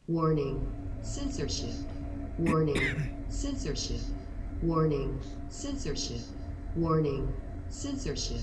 Warning, censorship. Warning, censorship. Warning, censorship. Warning, censorship.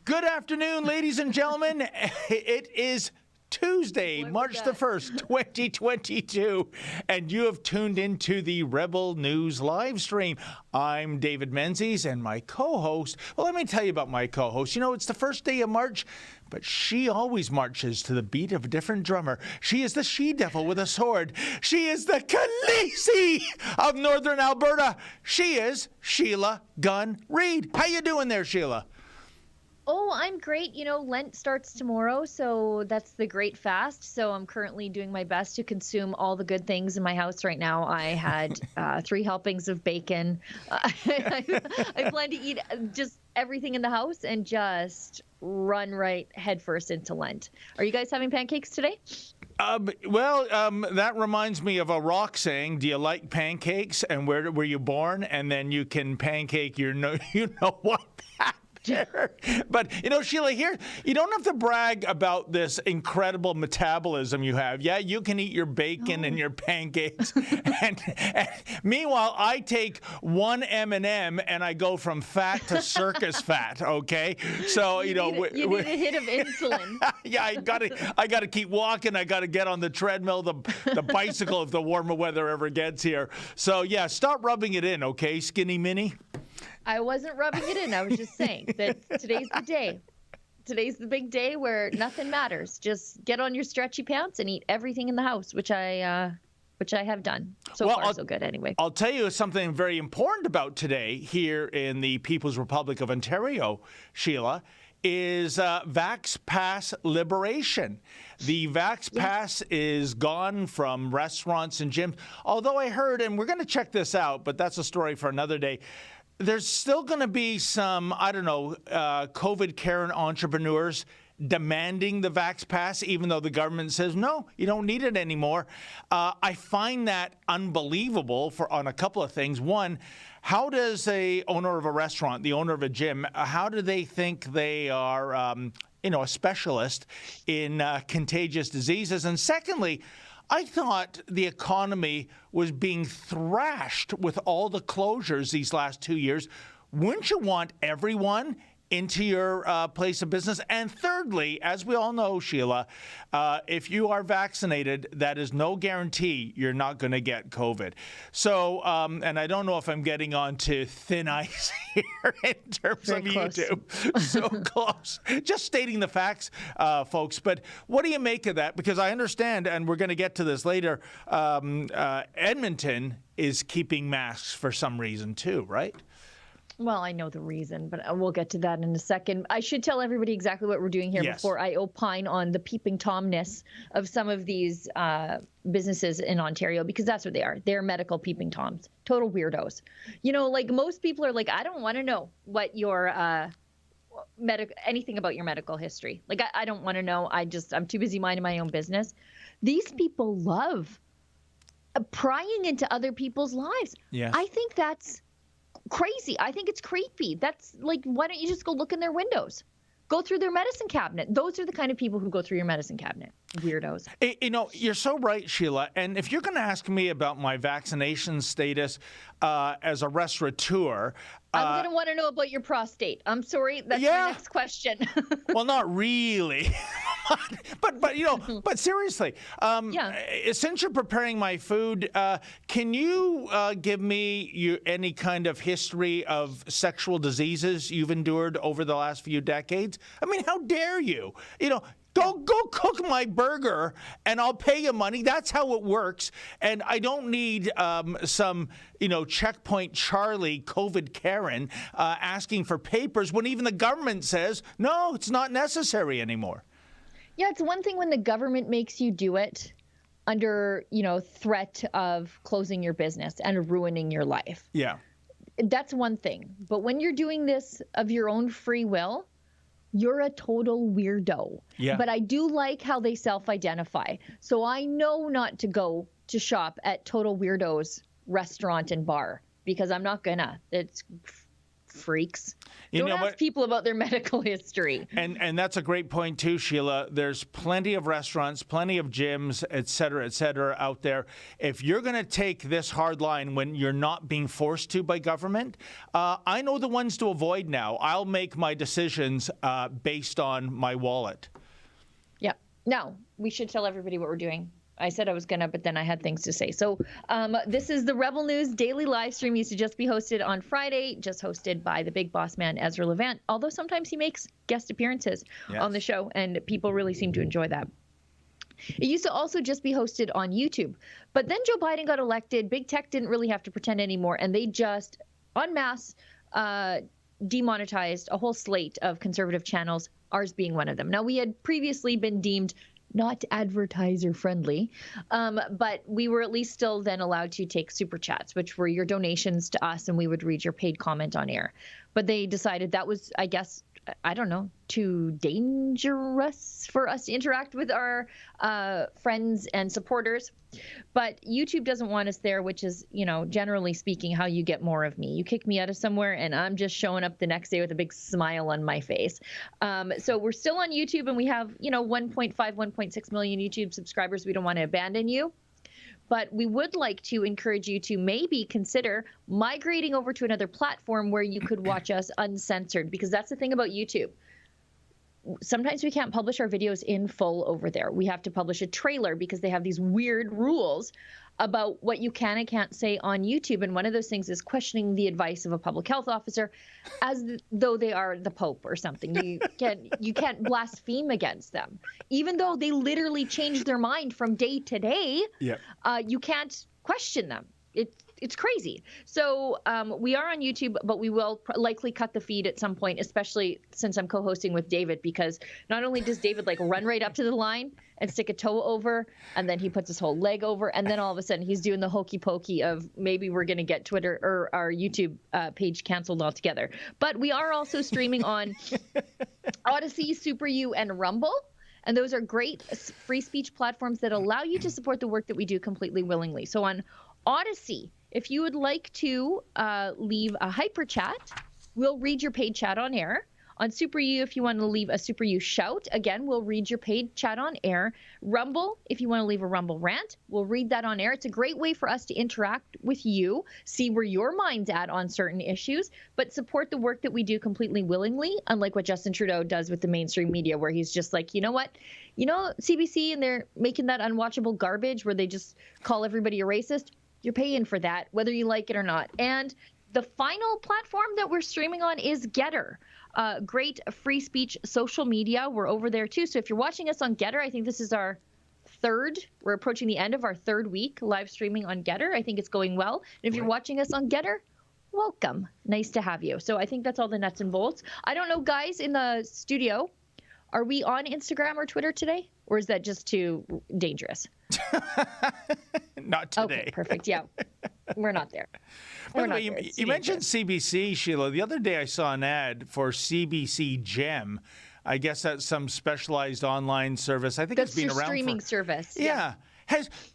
Good afternoon, ladies and gentlemen. It is Tuesday, March the 1st, 2022, and you have tuned into the Rebel News live stream. I'm David Menzies, and my co-host, well, let me tell you about my co-host. You know, it's the first day of March, but she always marches to the beat of a different drummer. She is the she-devil with a sword. She is the Khaleesi of Northern Alberta. She is Sheila Gunn Reid. How you doing there, Sheila? Oh, I'm great. You know, Lent starts tomorrow, so that's the Great Fast. So I'm currently doing my best to consume all the good things in my house right now. I had 3 helpings of bacon. I plan to eat just everything in the house and just run right headfirst into Lent. Are you guys having pancakes today? That reminds me of a rock saying, do you like pancakes and where were you born? And then you can pancake your, you know what? But, you know, Sheila, here, you don't have to brag about this incredible metabolism you have. Yeah, you can eat your bacon and your pancakes. and meanwhile, I take one M&M and I go from fat to circus fat, okay? So, you need a hit of insulin. Yeah, I gotta keep walking. I gotta get on the treadmill, the bicycle if the warmer weather ever gets here. So, yeah, stop rubbing it in, okay, Skinny Mini? I wasn't rubbing it in. I was just saying that today's the day. Today's the big day where nothing matters. Just get on your stretchy pants and eat everything in the house, which I have done. So far, so good anyway. I'll tell you something very important about today here in the People's Republic of Ontario, Sheila, is Vax Pass liberation. The Vax Pass is gone from restaurants and gyms. Although I heard, and we're going to check this out, but that's a story for another day, there's still going to be some, COVID Karen entrepreneurs demanding the Vax Pass, even though the government says, no, you don't need it anymore. I find that unbelievable on a couple of things. One, how does a owner of a restaurant, the owner of a gym, how do they think they are, a specialist in contagious diseases? And secondly, I thought the economy was being thrashed with all the closures these last 2 years. Wouldn't you want everyone into your place of business? And thirdly, as we all know, Sheila, if you are vaccinated, that is no guarantee you're not going to get COVID. So, and I don't know if I'm getting on to thin ice here in terms of YouTube. So close. Just stating the facts, folks. But what do you make of that? Because I understand, and we're going to get to this later, Edmonton is keeping masks for some reason too, right? Well, I know the reason, but we'll get to that in a second. I should tell everybody exactly what we're doing here before I opine on the peeping Tomness of some of these businesses in Ontario, because that's what they are. They're medical peeping Toms, total weirdos. You know, like most people are like, I don't want to know what your anything about your medical history. Like, I don't want to know. I'm too busy minding my own business. These people love prying into other people's lives. Yes. I think that's crazy. I think it's creepy. That's like, why don't you just go look in their windows? Go through their medicine cabinet. Those are the kind of people who go through your medicine cabinet. Weirdos. You know, you're so right, Sheila. And if you're going to ask me about my vaccination status as a restaurateur, I'm going to want to know about your prostate. I'm sorry. That's my next question. Well, not really. but seriously, since you're preparing my food, can you give me any kind of history of sexual diseases you've endured over the last few decades? I mean, how dare you? You know, Go cook my burger and I'll pay you money. That's how it works. And I don't need some, Checkpoint Charlie, COVID Karen asking for papers when even the government says, no, it's not necessary anymore. Yeah, it's one thing when the government makes you do it under, threat of closing your business and ruining your life. Yeah. That's one thing. But when you're doing this of your own free will, you're a total weirdo. Yeah. But I do like how they self-identify. So I know not to go to shop at Total Weirdo's restaurant and bar because I'm not gonna. It's freaks. You Don't know ask what? people about their medical history. And that's a great point too, Sheila. There's plenty of restaurants, plenty of gyms, et cetera, out there. If you're going to take this hard line when you're not being forced to by government, I know the ones to avoid now. I'll make my decisions based on my wallet. Yeah. Now, we should tell everybody what we're doing. I said I was going to, but then I had things to say. So this is the Rebel News daily live stream. Used to just be hosted on Friday, just hosted by the big boss man, Ezra Levant, although sometimes he makes guest appearances on the show, and people really seem to enjoy that. It used to also just be hosted on YouTube. But then Joe Biden got elected. Big tech didn't really have to pretend anymore, and they just en masse demonetized a whole slate of conservative channels, ours being one of them. Now, we had previously been deemed not advertiser friendly, but we were at least still then allowed to take super chats, which were your donations to us, and we would read your paid comment on air. But they decided that was, I guess, I don't know, too dangerous for us to interact with our friends and supporters. But YouTube doesn't want us there, which is, you know, generally speaking, how you get more of me. You kick me out of somewhere and I'm just showing up the next day with a big smile on my face. So we're still on YouTube, and we have, 1.5, 1.6 million YouTube subscribers. We don't want to abandon you. But we would like to encourage you to maybe consider migrating over to another platform where you could watch us uncensored, because that's the thing about YouTube. Sometimes we can't publish our videos in full over there. We have to publish a trailer because they have these weird rules about what you can and can't say on YouTube. And one of those things is questioning the advice of a public health officer as though they are the Pope or something. You can't blaspheme against them. Even though they literally change their mind from day to day, you can't question them. It's crazy. So we are on YouTube, but we will likely cut the feed at some point, especially since I'm co-hosting with David, because not only does David run right up to the line and stick a toe over, and then he puts his whole leg over, and then all of a sudden he's doing the hokey pokey of maybe we're going to get Twitter or our YouTube page canceled altogether. But we are also streaming on Odyssey, Super U, and Rumble. And those are great free speech platforms that allow you to support the work that we do completely willingly. So on Odyssey, if you would like to leave a hyper chat, we'll read your paid chat on air. On Super U, if you want to leave a Super U shout, again, we'll read your paid chat on air. Rumble, if you want to leave a Rumble rant, we'll read that on air. It's a great way for us to interact with you, see where your mind's at on certain issues, but support the work that we do completely willingly, unlike what Justin Trudeau does with the mainstream media, where he's just like, you know what? CBC, and they're making that unwatchable garbage where they just call everybody a racist. You're paying for that, whether you like it or not. And the final platform that we're streaming on is Getter. Great free speech social media. We're over there too. So if you're watching us on Getter, I think this is our we're approaching the end of our third week live streaming on Getter. I think it's going well. And if you're watching us on Getter, welcome. Nice to have you. So I think that's all the nuts and bolts. I don't know, guys in the studio, are we on Instagram or Twitter today? Or is that just too dangerous? Not today. Okay, perfect. Yeah, we're not there. By the way, you mentioned CBC, Sheila. The other day I saw an ad for CBC Gem. I guess that's some specialized online service. I think it's been around streaming service. Yeah.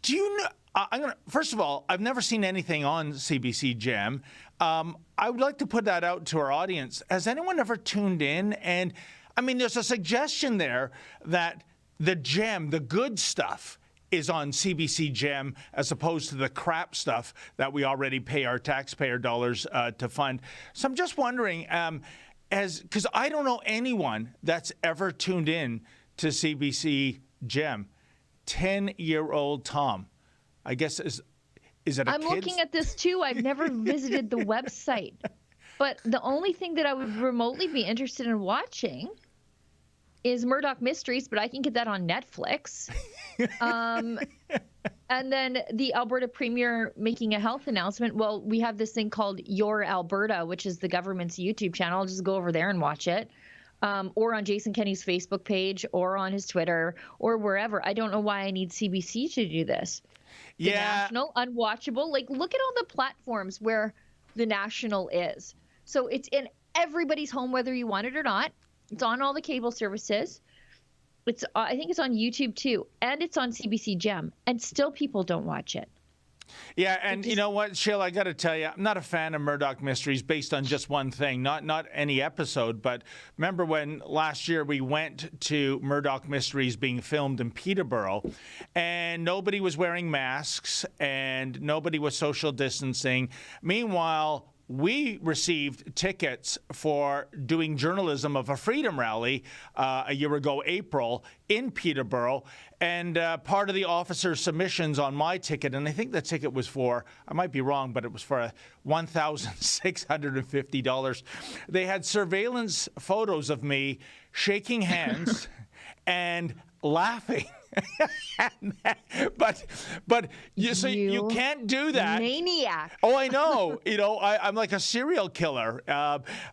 Do you know? First of all, I've never seen anything on CBC Gem. I would like to put that out to our audience. Has anyone ever tuned in? And I mean, there's a suggestion there that the gem, the good stuff, is on CBC Gem as opposed to the crap stuff that we already pay our taxpayer dollars to fund. So I'm just wondering, because I don't know anyone that's ever tuned in to CBC Gem. 10-year-old Tom, I guess, is it a I'm looking at this too. I've never visited the website. But the only thing that I would remotely be interested in watching is Murdoch Mysteries, but I can get that on Netflix. And then the Alberta Premier making a health announcement. Well, we have this thing called Your Alberta, which is the government's YouTube channel. I'll just go over there and watch it. Or on Jason Kenney's Facebook page, or on his Twitter, or wherever. I don't know why I need CBC to do this. The National, unwatchable. Look at all the platforms where the National is. So it's in everybody's home, whether you want it or not. It's on all the cable services. I think it's on YouTube too, and it's on CBC Gem, and still people don't watch it. Yeah, and you know what, Sheila, I got to tell you, I'm not a fan of Murdoch Mysteries based on just one thing, not any episode, but remember when last year we went to Murdoch Mysteries being filmed in Peterborough, and nobody was wearing masks, and nobody was social distancing. Meanwhile, we received tickets for doing journalism of a freedom rally a year ago, April, in Peterborough. And part of the officer's submissions on my ticket, and I think the ticket was for, I might be wrong, but it was for $1,650. They had surveillance photos of me shaking hands and laughing. but you can't do that. Maniac. Oh, I know. I'm like a serial killer.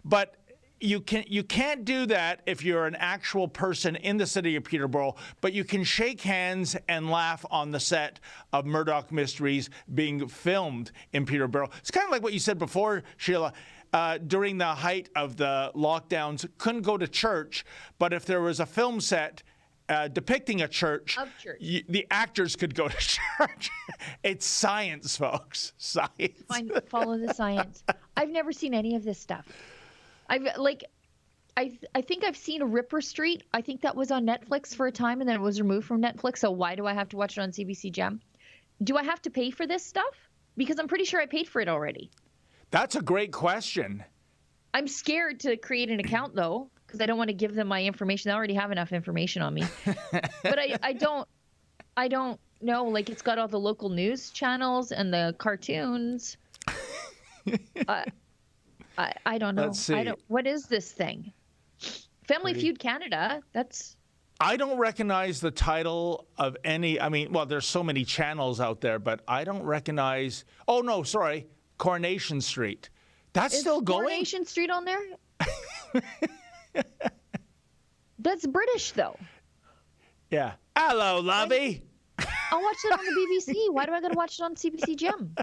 But you can't do that if you're an actual person in the city of Peterborough. But you can shake hands and laugh on the set of Murdoch Mysteries being filmed in Peterborough. It's kind of like what you said before, Sheila. During the height of the lockdowns, couldn't go to church. But if there was a film set depicting a church, the actors could go to church. It's science, folks. Science. Follow the science. I've never seen any of this stuff. I think I've seen Ripper Street. I think that was on Netflix for a time, and then it was removed from Netflix. So why do I have to watch it on CBC Gem? Do I have to pay for this stuff? Because I'm pretty sure I paid for it already. That's a great question. I'm scared to create an account, though, because I don't want to give them my information. They already have enough information on me. But I don't know. Like, it's got all the local news channels and the cartoons. I don't know. Let's see. What is this thing? Family Feud Canada. I don't recognize the title of any. I mean, well, there's so many channels out there, but I don't recognize. Oh no, sorry, Coronation Street. That's still going. Coronation Street on there. That's British, though. Yeah. Hello, lovey. I'll watch it on the BBC. Why do I got to watch it on CBC Gem?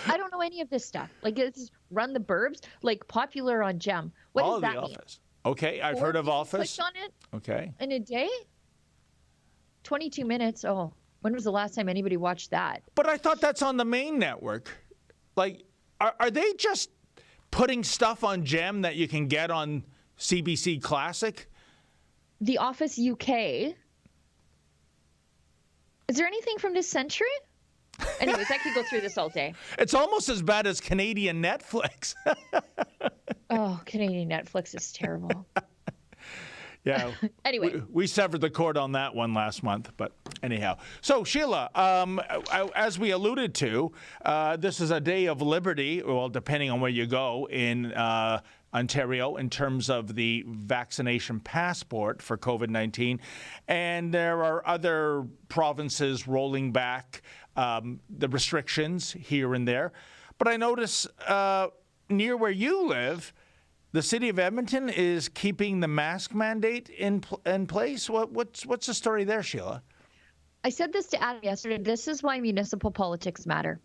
I don't know any of this stuff. Like, it's Run the Burbs, like Popular on Gem. What does that mean? Office. Okay, I've heard of Office. Clicked on it. Okay. In a day? 22 minutes. Oh, when was the last time anybody watched that? But I thought that's on the main network. Like, are they just putting stuff on Gem that you can get on CBC Classic? The Office UK. Is there anything from this century? Anyways, I could go through this all day. It's almost as bad as Canadian Netflix. Oh, Canadian Netflix is terrible. Yeah. Anyway. We severed the cord on that one last month, but anyhow. So, Sheila, as we alluded to, this is a day of liberty, well, depending on where you go in Ontario in terms of the vaccination passport for COVID-19. And there are other provinces rolling back the restrictions here and there. But I notice near where you live, the city of Edmonton is keeping the mask mandate in place. What's the story there, Sheila? I said this to Adam yesterday. This is why municipal politics matter.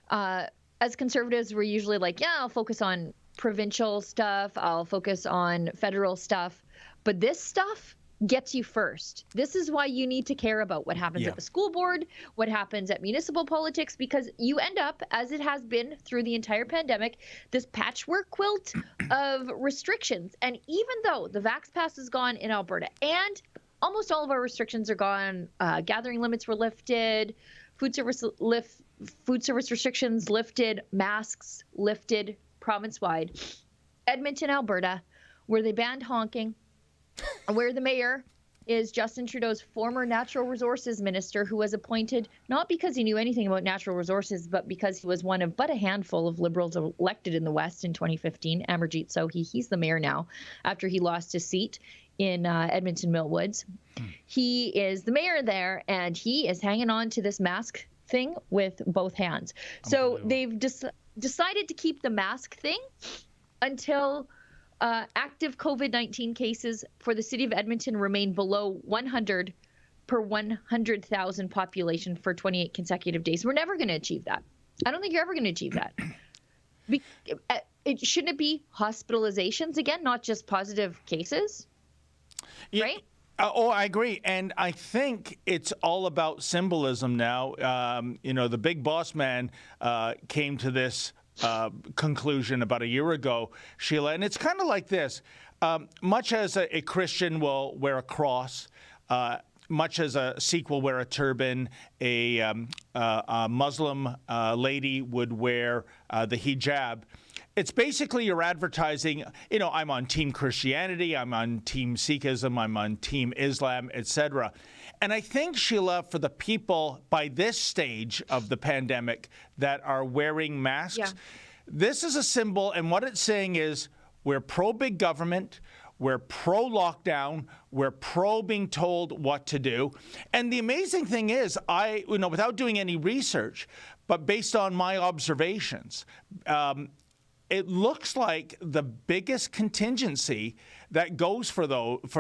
As conservatives, we're usually like, yeah, I'll focus on provincial stuff. I'll focus on federal stuff. But this stuff gets you first. This is why you need to care about what happens at the school board, what happens at municipal politics, because you end up, as it has been through the entire pandemic, this patchwork quilt of restrictions. And even though the Vax Pass is gone in Alberta and almost all of our restrictions are gone, gathering limits were lifted, food service restrictions lifted, masks lifted province-wide, Edmonton, Alberta, where they banned honking, where the mayor is Justin Trudeau's former natural resources minister, who was appointed not because he knew anything about natural resources, but because he was one of but a handful of Liberals elected in the West in 2015. Amarjeet Sohi, he's the mayor now after he lost his seat in Edmonton Millwoods. He is the mayor there, and he is hanging on to this mask thing with both hands. So they've decided to keep the mask thing until active COVID-19 cases for the city of Edmonton remain below 100 per 100,000 population for 28 consecutive days. We're never going to achieve that. I don't think you're ever going to achieve that. Shouldn't it be hospitalizations again, not just positive cases? Right? I agree. And I think it's all about symbolism now. The big boss man came to this conclusion about a year ago, Sheila. And it's kind of like this. Much as a Christian will wear a cross, much as a Sikh will wear a turban, a Muslim lady would wear the hijab, it's basically you're advertising, I'm on Team Christianity, I'm on Team Sikhism, I'm on Team Islam, etc. And I think, Sheila, for the people by this stage of the pandemic that are wearing masks, this is a symbol, and what it's saying is we're pro-big government, we're pro-lockdown, we're pro being told what to do. And the amazing thing is, without doing any research, but based on my observations, it looks like the biggest contingency that goes for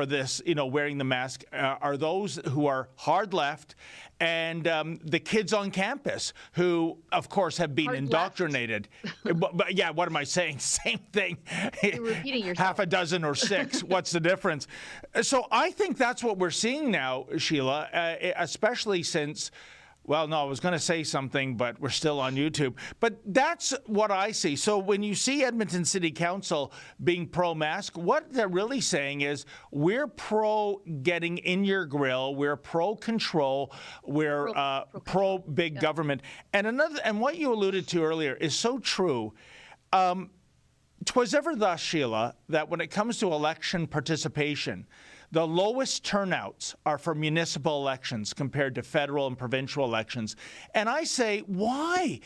this, wearing the mask, are those who are hard left and the kids on campus who, of course, have been indoctrinated. but yeah, what am I saying? Same thing. You're repeating yourself. Half a dozen or six. What's the difference? So I think that's what we're seeing now, Sheila, especially since. Well, no, I was going to say something, but we're still on YouTube. But that's what I see. So when you see Edmonton City Council being pro-mask, what they're really saying is we're pro getting in your grill, we're pro-control, we're pro-big government. And what you alluded to earlier is so true. 'Twas ever thus, Sheila, that when it comes to election participation, the lowest turnouts are for municipal elections compared to federal and provincial elections. And I say, why?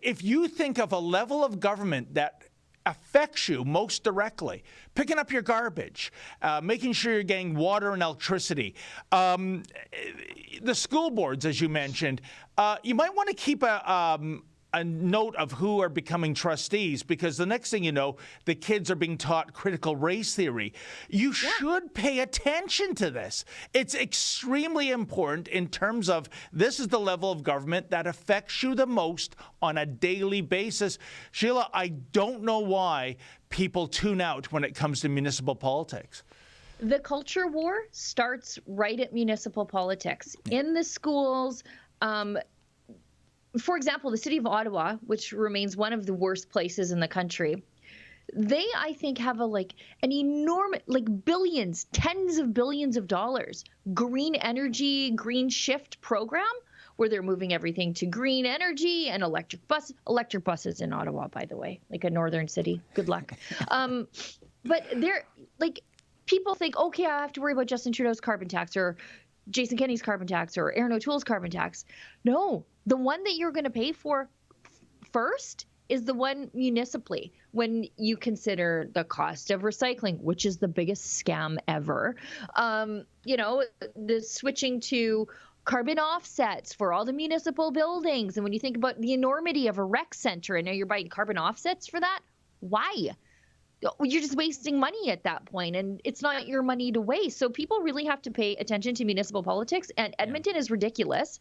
If you think of a level of government that affects you most directly, picking up your garbage, making sure you're getting water and electricity, the school boards, as you mentioned, you might want to keep a note of who are becoming trustees, because the next thing you know, the kids are being taught critical race theory. You should pay attention to this. It's extremely important in terms of this is the level of government that affects you the most on a daily basis. Sheila, I don't know why people tune out when it comes to municipal politics. The culture war starts right at municipal politics. In the schools, for example, the city of Ottawa, which remains one of the worst places in the country, they, I think, have an enormous, billions, tens of billions of dollars, green energy, green shift program, where they're moving everything to green energy and electric buses in Ottawa, by the way, like a northern city. Good luck. But they're people think, okay, I have to worry about Justin Trudeau's carbon tax or Jason Kenney's carbon tax or Aaron O'Toole's carbon tax. No, the one that you're going to pay for first is the one municipally, when you consider the cost of recycling, which is the biggest scam ever. The switching to carbon offsets for all the municipal buildings. And when you think about the enormity of a rec center and now you're buying carbon offsets for that, why? You're just wasting money at that point, and it's not your money to waste. So people really have to pay attention to municipal politics, and Edmonton is ridiculous.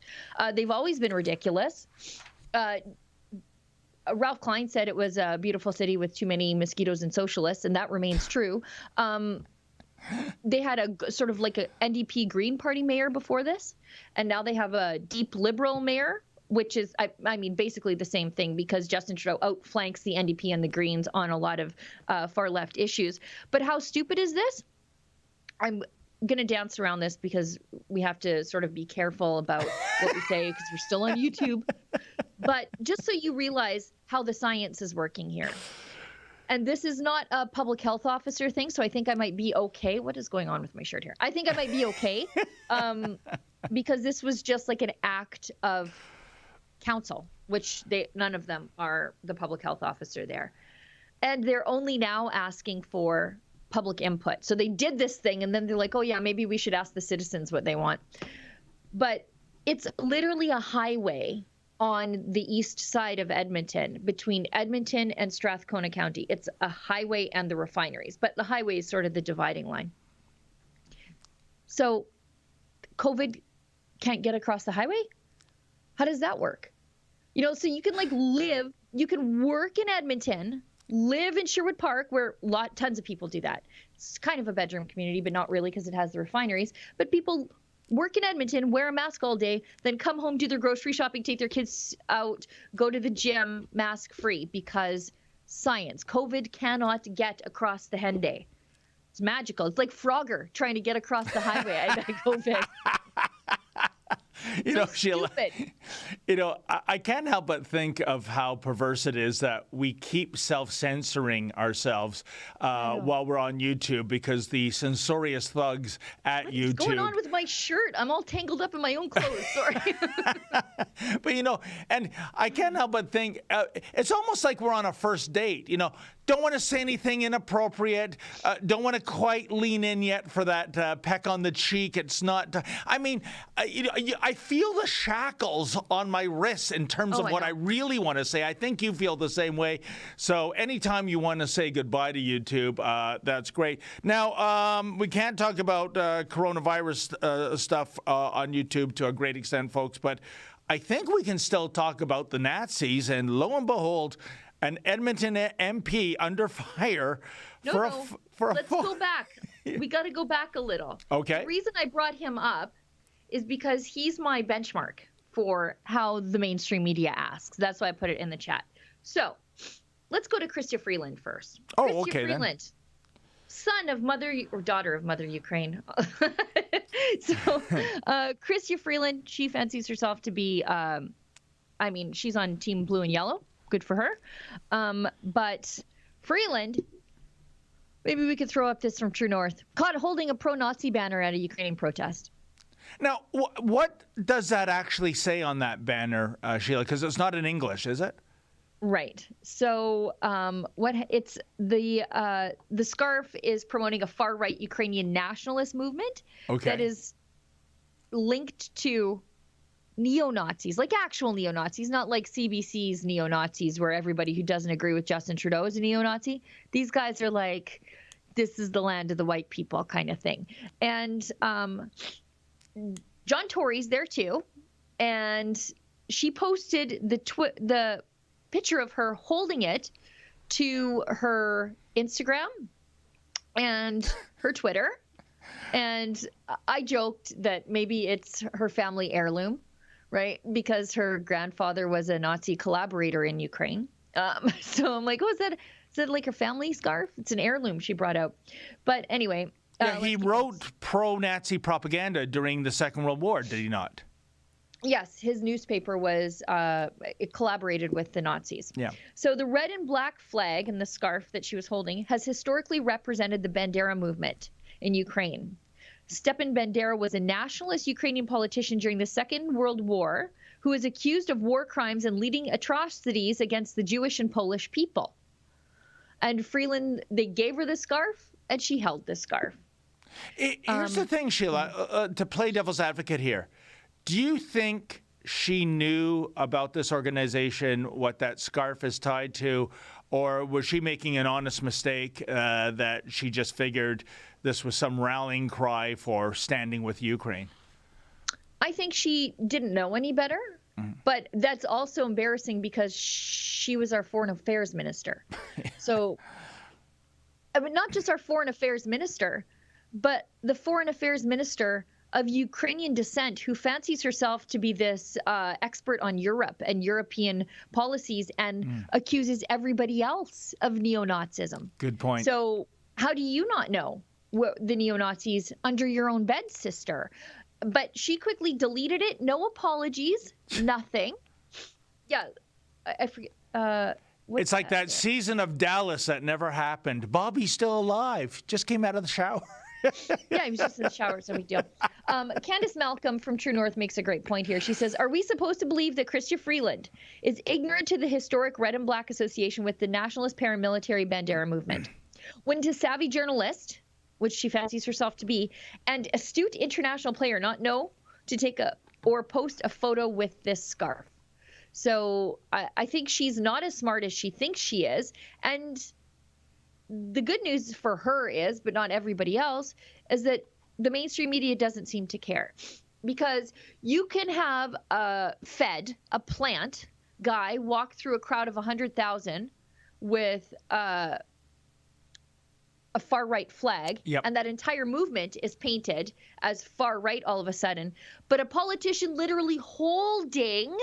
They've always been ridiculous. Ralph Klein said it was a beautiful city with too many mosquitoes and socialists, and that remains true. They had a sort of like a NDP Green Party mayor before this, and now they have a deep Liberal mayor, which is, I mean, basically the same thing, because Justin Trudeau outflanks the NDP and the Greens on a lot of far left issues. But how stupid is this? I'm going to dance around this because we have to sort of be careful about what we say because we're still on YouTube. But just so you realize how the science is working here. And this is not a public health officer thing, so I think I might be okay. What is going on with my shirt here? I think I might be okay because this was just like an act of council, which none of them are the public health officer there. And they're only now asking for public input. So they did this thing and then they're like, oh yeah, maybe we should ask the citizens what they want. But it's literally a highway on the east side of Edmonton, between Edmonton and Strathcona County. It's a highway and the refineries, but the highway is sort of the dividing line. So COVID can't get across the highway? How does that work? So you can you can work in Edmonton, live in Sherwood Park, where tons of people do that. It's kind of a bedroom community, but not really because it has the refineries. But people work in Edmonton, wear a mask all day, then come home, do their grocery shopping, take their kids out, go to the gym mask free because science. COVID cannot get across the Henday. It's magical. It's like Frogger trying to get across the highway. I got COVID. You know, Sheila, you know, I can't help but think of how perverse it is that we keep self-censoring ourselves while we're on YouTube because the censorious thugs at YouTube. What's going on with my shirt? I'm all tangled up in my own clothes. Sorry. But, you know, and I can't help but think it's almost like we're on a first date, you know. Don't want to say anything inappropriate. Don't want to quite lean in yet for that peck on the cheek. It's not. I mean, you know, I feel the shackles on my wrists in terms of what I really want to say. I think you feel the same way. So anytime you want to say goodbye to YouTube, that's great. Now, we can't talk about coronavirus stuff on YouTube to a great extent, folks, but I think we can still talk about the Nazis. And lo and behold, an Edmonton MP under fire Let's go back. We got to go back a little. Okay. The reason I brought him up is because he's my benchmark for how the mainstream media asks. That's why I put it in the chat. So let's go to Chrystia Freeland first. Oh, Chrystia okay Freeland, son of daughter of Mother Ukraine. So Chrystia Freeland, she fancies herself to be, she's on Team Blue and Yellow. Good for her. But Freeland, maybe we could throw up this from True North, caught holding a pro-Nazi banner at a Ukrainian protest. Now, what does that actually say on that banner, Sheila? Because it's not in English, is it? Right. So it's the scarf is promoting a far-right Ukrainian nationalist movement that is linked to neo-Nazis, like actual neo-Nazis, not like CBC's neo-Nazis where everybody who doesn't agree with Justin Trudeau is a neo-Nazi. These guys are like, this is the land of the white people kind of thing. And John Tory's there too. And she posted the picture of her holding it to her Instagram and her Twitter. And I joked that maybe it's her family heirloom, right? Because her grandfather was a Nazi collaborator in Ukraine. So I'm like, is that like her family scarf? It's an heirloom she brought out. But anyway. He wrote pro-Nazi propaganda during the Second World War, did he not? Yes, his newspaper it collaborated with the Nazis. Yeah. So the red and black flag and the scarf that she was holding has historically represented the Bandera movement in Ukraine. Stepan Bandera was a nationalist Ukrainian politician during the Second World War who is accused of war crimes and leading atrocities against the Jewish and Polish people. And Freeland, they gave her the scarf, and she held the scarf. Here's the thing, Sheila, to play devil's advocate here. Do you think she knew about this organization, what that scarf is tied to, or was she making an honest mistake that she just figured this was some rallying cry for standing with Ukraine? I think she didn't know any better, but that's also embarrassing because she was our foreign affairs minister. So, I mean, not just our foreign affairs minister, but the foreign affairs minister of Ukrainian descent who fancies herself to be this expert on Europe and European policies and accuses everybody else of neo-Nazism. Good point. So how do you not know the neo-Nazis under your own bed, sister? But she quickly deleted it. No apologies, nothing. Yeah, I forget. It's like that season of Dallas that never happened. Bobby's still alive. Just came out of the shower. Yeah, he was just in the shower. It's no big deal. Candace Malcolm from True North makes a great point here. She says, are we supposed to believe that Chrystia Freeland is ignorant to the historic red and black association with the nationalist paramilitary Bandera movement? When to savvy journalist, which she fancies herself to be, and astute international player not know to take or post a photo with this scarf? So I think she's not as smart as she thinks she is. And the good news for her is, but not everybody else, is that the mainstream media doesn't seem to care. Because you can have a plant guy walk through a crowd of 100,000 with a far right flag, Yep. and that entire movement is painted as far right all of a sudden. But a politician literally holding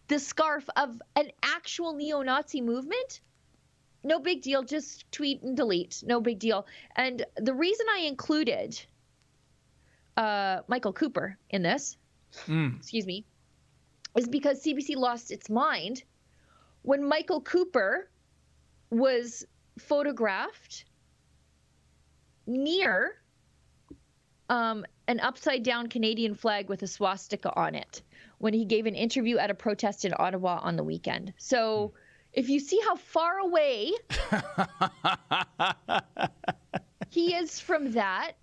the scarf of an actual neo-Nazi movement, no big deal. Just tweet and delete. No big deal. And the reason I included Michael Cooper in this, excuse me, is because CBC lost its mind when Michael Cooper was photographed near an upside down Canadian flag with a swastika on it when he gave an interview at a protest in Ottawa on the weekend. So if you see how far away he is from that,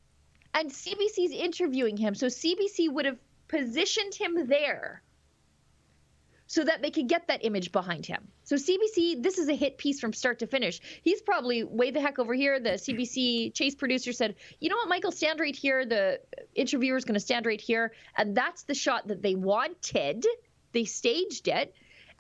and CBC's interviewing him, so CBC would have positioned him there so that they could get that image behind him. So CBC, this is a hit piece from start to finish. He's probably way the heck over here. The CBC Chase producer said, you know what, Michael, stand right here. The interviewer's going to stand right here. And that's the shot that they wanted. They staged it.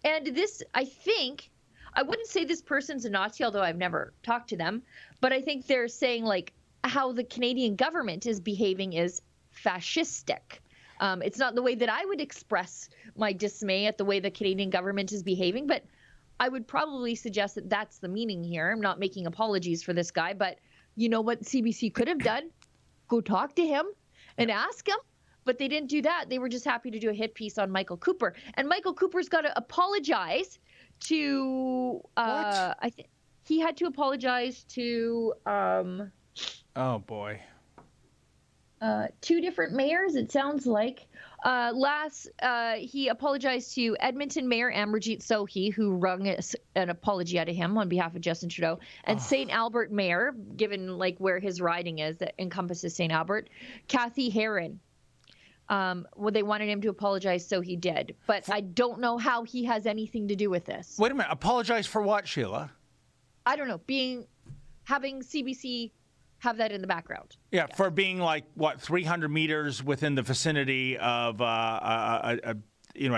And this, I think, I wouldn't say this person's a Nazi, although I've never talked to them. But I think they're saying, like, how the Canadian government is behaving is fascistic. It's not the way that I would express my dismay at the way the Canadian government is behaving, but I would probably suggest that that's the meaning here. I'm not making apologies for this guy, but you know what CBC could have done? Go talk to him and ask him. But they didn't do that. They were just happy to do a hit piece on Michael Cooper. And Michael Cooper's got to apologize to, I think he had to apologize to, Oh, boy. two different mayors, it sounds like. He apologized to Edmonton Mayor Amarjeet Sohi, who wrung an apology out of him on behalf of Justin Trudeau, and St. Albert Mayor, given like where his riding is that encompasses St. Albert, Kathy Heron. Well, they wanted him to apologize, so he did. But I don't know how he has anything to do with this. Wait a minute. Apologize for what, Sheila? I don't know. Having CBC have that in the background. Yeah, for being like, what, 300 meters within the vicinity of a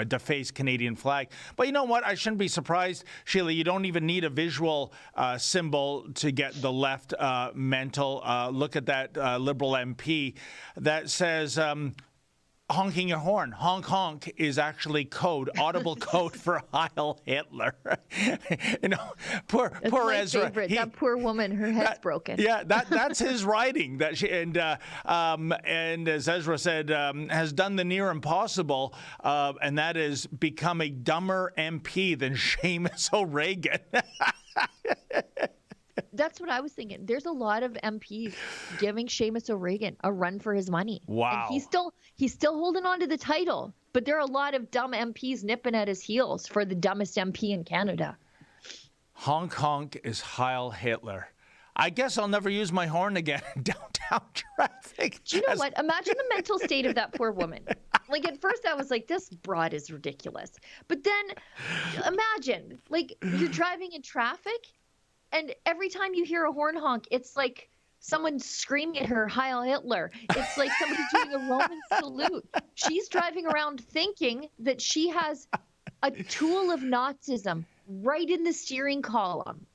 defaced Canadian flag. But you know what? I shouldn't be surprised, Sheila. You don't even need a visual symbol to get the left mental. Look at that Liberal MP that says, honking your horn. Honk, honk is actually code, audible code for Heil Hitler. Poor my Ezra. favorite. That poor woman, her head's broken. Yeah, that's his writing. And as Ezra said, has done the near impossible, and that is become a dumber MP than Seamus O'Regan. That's what I was thinking. There's a lot of MPs giving Seamus O'Regan a run for his money. Wow. And he's still holding on to the title. But there are a lot of dumb MPs nipping at his heels for the dumbest MP in Canada. Honk honk is Heil Hitler. I guess I'll never use my horn again in downtown traffic. Do you know what? Imagine the mental state of that poor woman. Like, at first I was like, this broad is ridiculous. But then imagine, like, you're driving in traffic, and every time you hear a horn honk, it's like someone screaming at her, Heil Hitler. It's like somebody doing a Roman salute. She's driving around thinking that she has a tool of Nazism right in the steering column.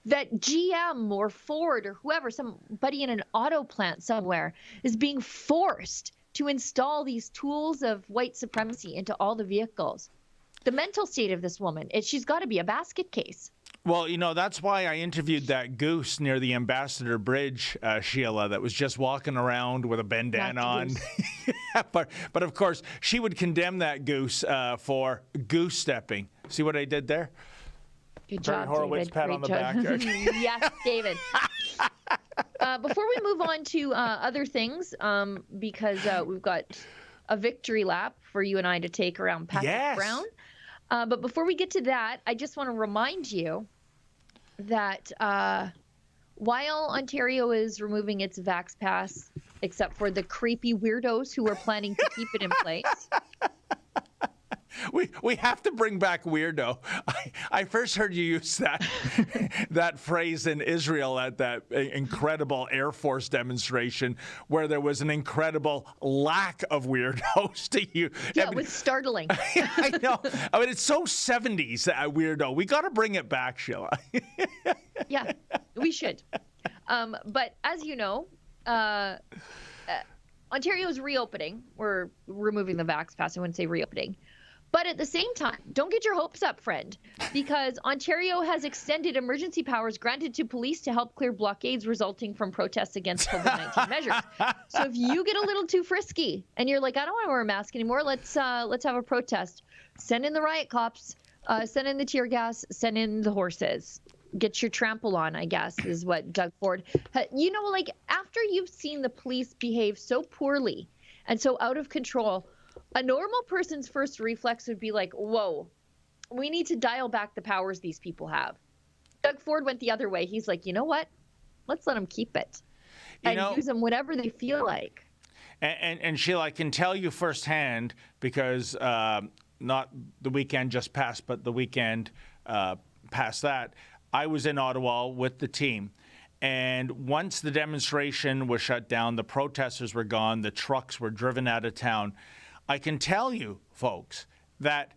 That GM or Ford or whoever, somebody in an auto plant somewhere, is being forced to install these tools of white supremacy into all the vehicles. The mental state of this woman, she's got to be a basket case. Well, that's why I interviewed that goose near the Ambassador Bridge, Sheila, that was just walking around with a bandana on. but of course, she would condemn that goose for goose stepping. See what I did there? Good job, Horowitz, David. pat Great on the job. back. Yes, David. Before we move on to other things, because we've got a victory lap for you and I to take around Patrick Brown. But before we get to that, I just want to remind you that while Ontario is removing its Vax Pass, except for the creepy weirdos who are planning to keep it in place. We have to bring back weirdo. I first heard you use that phrase in Israel at that incredible Air Force demonstration where there was an incredible lack of weirdos to you. Yeah, it was startling. I know. I mean, it's so 70s, that weirdo. We got to bring it back, Sheila. Yeah, we should. But as you know, uh, Ontario's reopening. We're removing the Vax Pass. I wouldn't say reopening. But at the same time, don't get your hopes up, friend, because Ontario has extended emergency powers granted to police to help clear blockades resulting from protests against COVID-19 measures. So if you get a little too frisky and you're like, I don't want to wear a mask anymore, let's have a protest. Send in the riot cops, send in the tear gas, send in the horses. Get your trample on, I guess, is what Doug Ford. Like after you've seen the police behave so poorly and so out of control, a normal person's first reflex would be like, whoa, we need to dial back the powers these people have. Doug Ford went the other way. He's like, you know what? Let's let them keep it and use them whatever they feel like. And Sheila, I can tell you firsthand because not the weekend just passed, but the weekend past that, I was in Ottawa with the team. And once the demonstration was shut down, the protesters were gone, the trucks were driven out of town. I can tell you, folks, that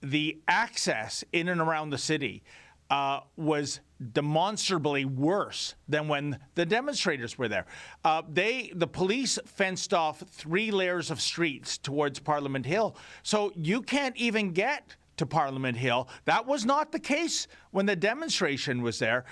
the access in and around the city was demonstrably worse than when the demonstrators were there. The police fenced off 3 layers of streets towards Parliament Hill, so you can't even get to Parliament Hill. That was not the case when the demonstration was there.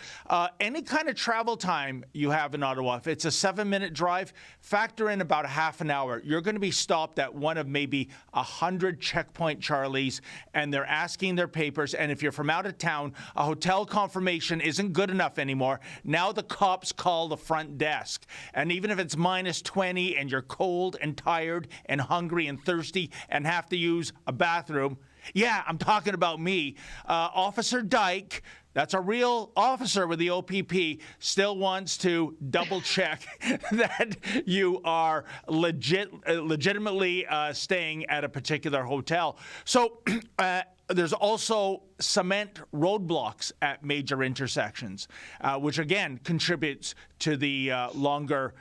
Any kind of travel time you have in Ottawa, if it's a 7-minute drive, factor in about a half an hour. You're going to be stopped at one of maybe 100 checkpoint Charlies, and they're asking their papers. And if you're from out of town, a hotel confirmation isn't good enough anymore. Now the cops call the front desk. And even if it's minus 20 and you're cold and tired and hungry and thirsty and have to use a bathroom, yeah, I'm talking about me. Officer Dyke, that's a real officer with the OPP, still wants to double check that you are legitimately staying at a particular hotel. So there's also cement roadblocks at major intersections, which again contributes to the longer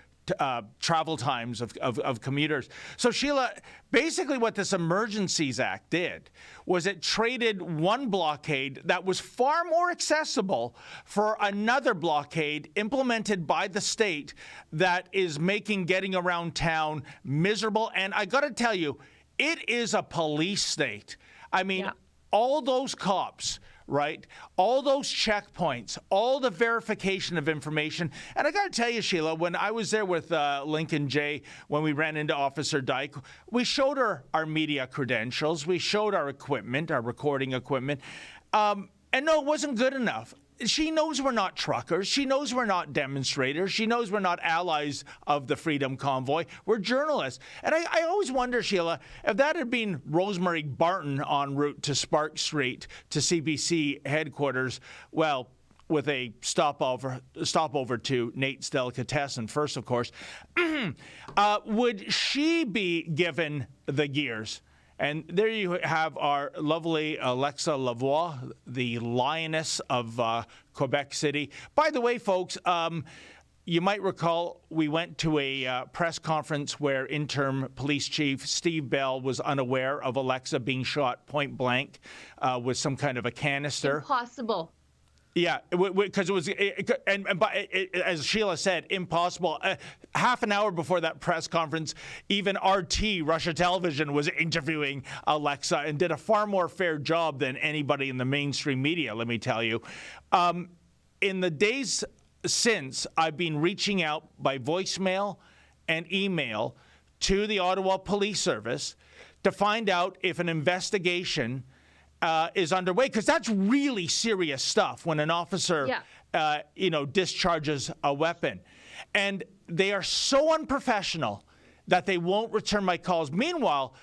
travel times of commuters. So Sheila, basically what this Emergencies Act did was it traded one blockade that was far more accessible for another blockade implemented by the state that is making getting around town miserable. And I got to tell you, it is a police state. I mean, all those cops, right? All those checkpoints, all the verification of information. And I got to tell you, Sheila, when I was there with Lincoln Jay, when we ran into Officer Dyke, we showed her our media credentials. We showed our equipment, our recording equipment. And no, it wasn't good enough. She knows we're not truckers. She knows we're not demonstrators. She knows we're not allies of the Freedom Convoy. We're journalists. And I always wonder, Sheila, if that had been Rosemary Barton en route to Spark Street to CBC headquarters, well, with a stopover to Nate's Delicatessen first, of course, would she be given the gears? And there you have our lovely Alexa Lavoie, the lioness of Quebec City. By the way, folks, you might recall we went to a press conference where interim police chief Steve Bell was unaware of Alexa being shot point blank with some kind of a canister. Impossible. Yeah, because it was, as Sheila said, impossible. Half an hour before that press conference, even RT, Russia Television, was interviewing Alexa and did a far more fair job than anybody in the mainstream media, let me tell you. In the days since, I've been reaching out by voicemail and email to the Ottawa Police Service to find out if an investigation is underway, because that's really serious stuff when an officer, discharges a weapon. And they are so unprofessional that they won't return my calls. Meanwhile,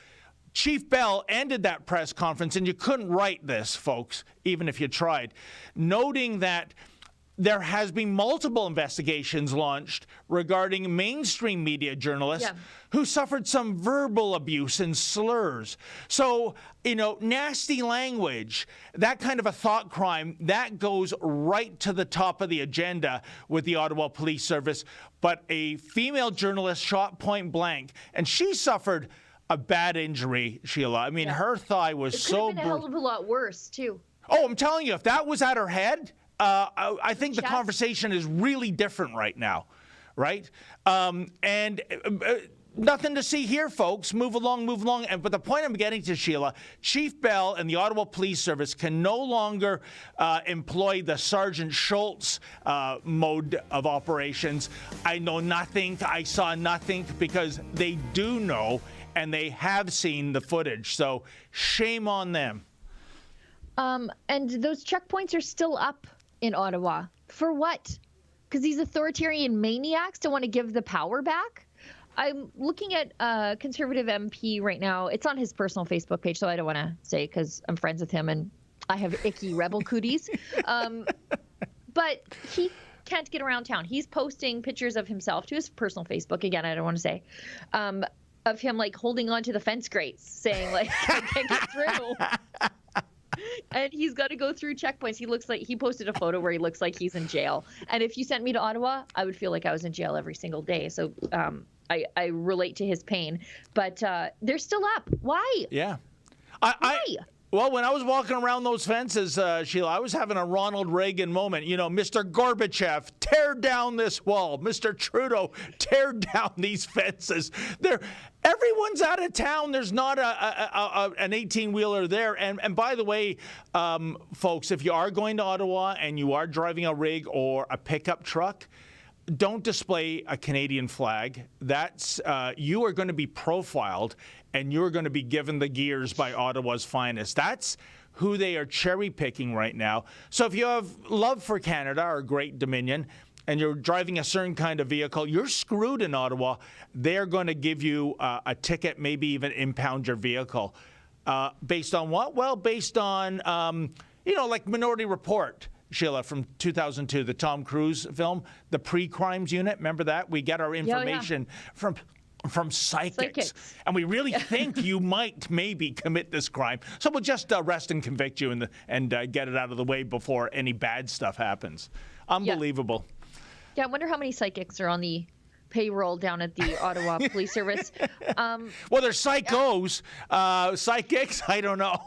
Chief Bell ended that press conference, and you couldn't write this, folks, even if you tried, noting that there has been multiple investigations launched regarding mainstream media journalists who suffered some verbal abuse and slurs. So, nasty language, that kind of a thought crime, that goes right to the top of the agenda with the Ottawa Police Service. But a female journalist shot point blank, and she suffered a bad injury, Sheila. I mean, her thigh was so... It could have been a hell of a lot worse, too. Oh, I'm telling you, if that was at her head... I think the Chess? conversation is really different right now, right? And nothing to see here, folks. Move along, move along. But the point I'm getting to, Sheila, Chief Bell and the Ottawa Police Service can no longer employ the Sergeant Schultz mode of operations. I know nothing, I saw nothing, because they do know and they have seen the footage. So shame on them. And those checkpoints are still up in Ottawa. For what? Because these authoritarian maniacs don't want to give the power back? I'm looking at a Conservative MP right now. It's on his personal Facebook page, so I don't want to say because I'm friends with him and I have icky rebel cooties. But he can't get around town. He's posting pictures of himself to his personal Facebook. Again, I don't want to say. Of him like holding onto the fence grates, saying like, I can't get through. And he's got to go through checkpoints. He posted a photo where he looks like he's in jail. And if you sent me to Ottawa, I would feel like I was in jail every single day. So I relate to his pain. But they're still up. Why? Yeah. Why? Well, when I was walking around those fences, Sheila, I was having a Ronald Reagan moment. You know, Mr. Gorbachev, tear down this wall. Mr. Trudeau, tear down these fences. Everyone's out of town. There's not an 18-wheeler there. And by the way, folks, if you are going to Ottawa and you are driving a rig or a pickup truck, don't display a Canadian flag. That's you are going to be profiled, and you're going to be given the gears by Ottawa's finest. That's who they are cherry picking right now. So if you have love for Canada or Great Dominion, and you're driving a certain kind of vehicle, you're screwed in Ottawa. They're going to give you a ticket, maybe even impound your vehicle. Based on what? Well, based on like Minority Report. Sheila, from 2002, the Tom Cruise film, the Pre-Crimes Unit. Remember that? We get our information from psychics. And we really think you might maybe commit this crime. So we'll just arrest and convict you and get it out of the way before any bad stuff happens. Unbelievable. Yeah, I wonder how many psychics are on the payroll down at the Ottawa Police Service. Well, they're psychos. Psychics, I don't know.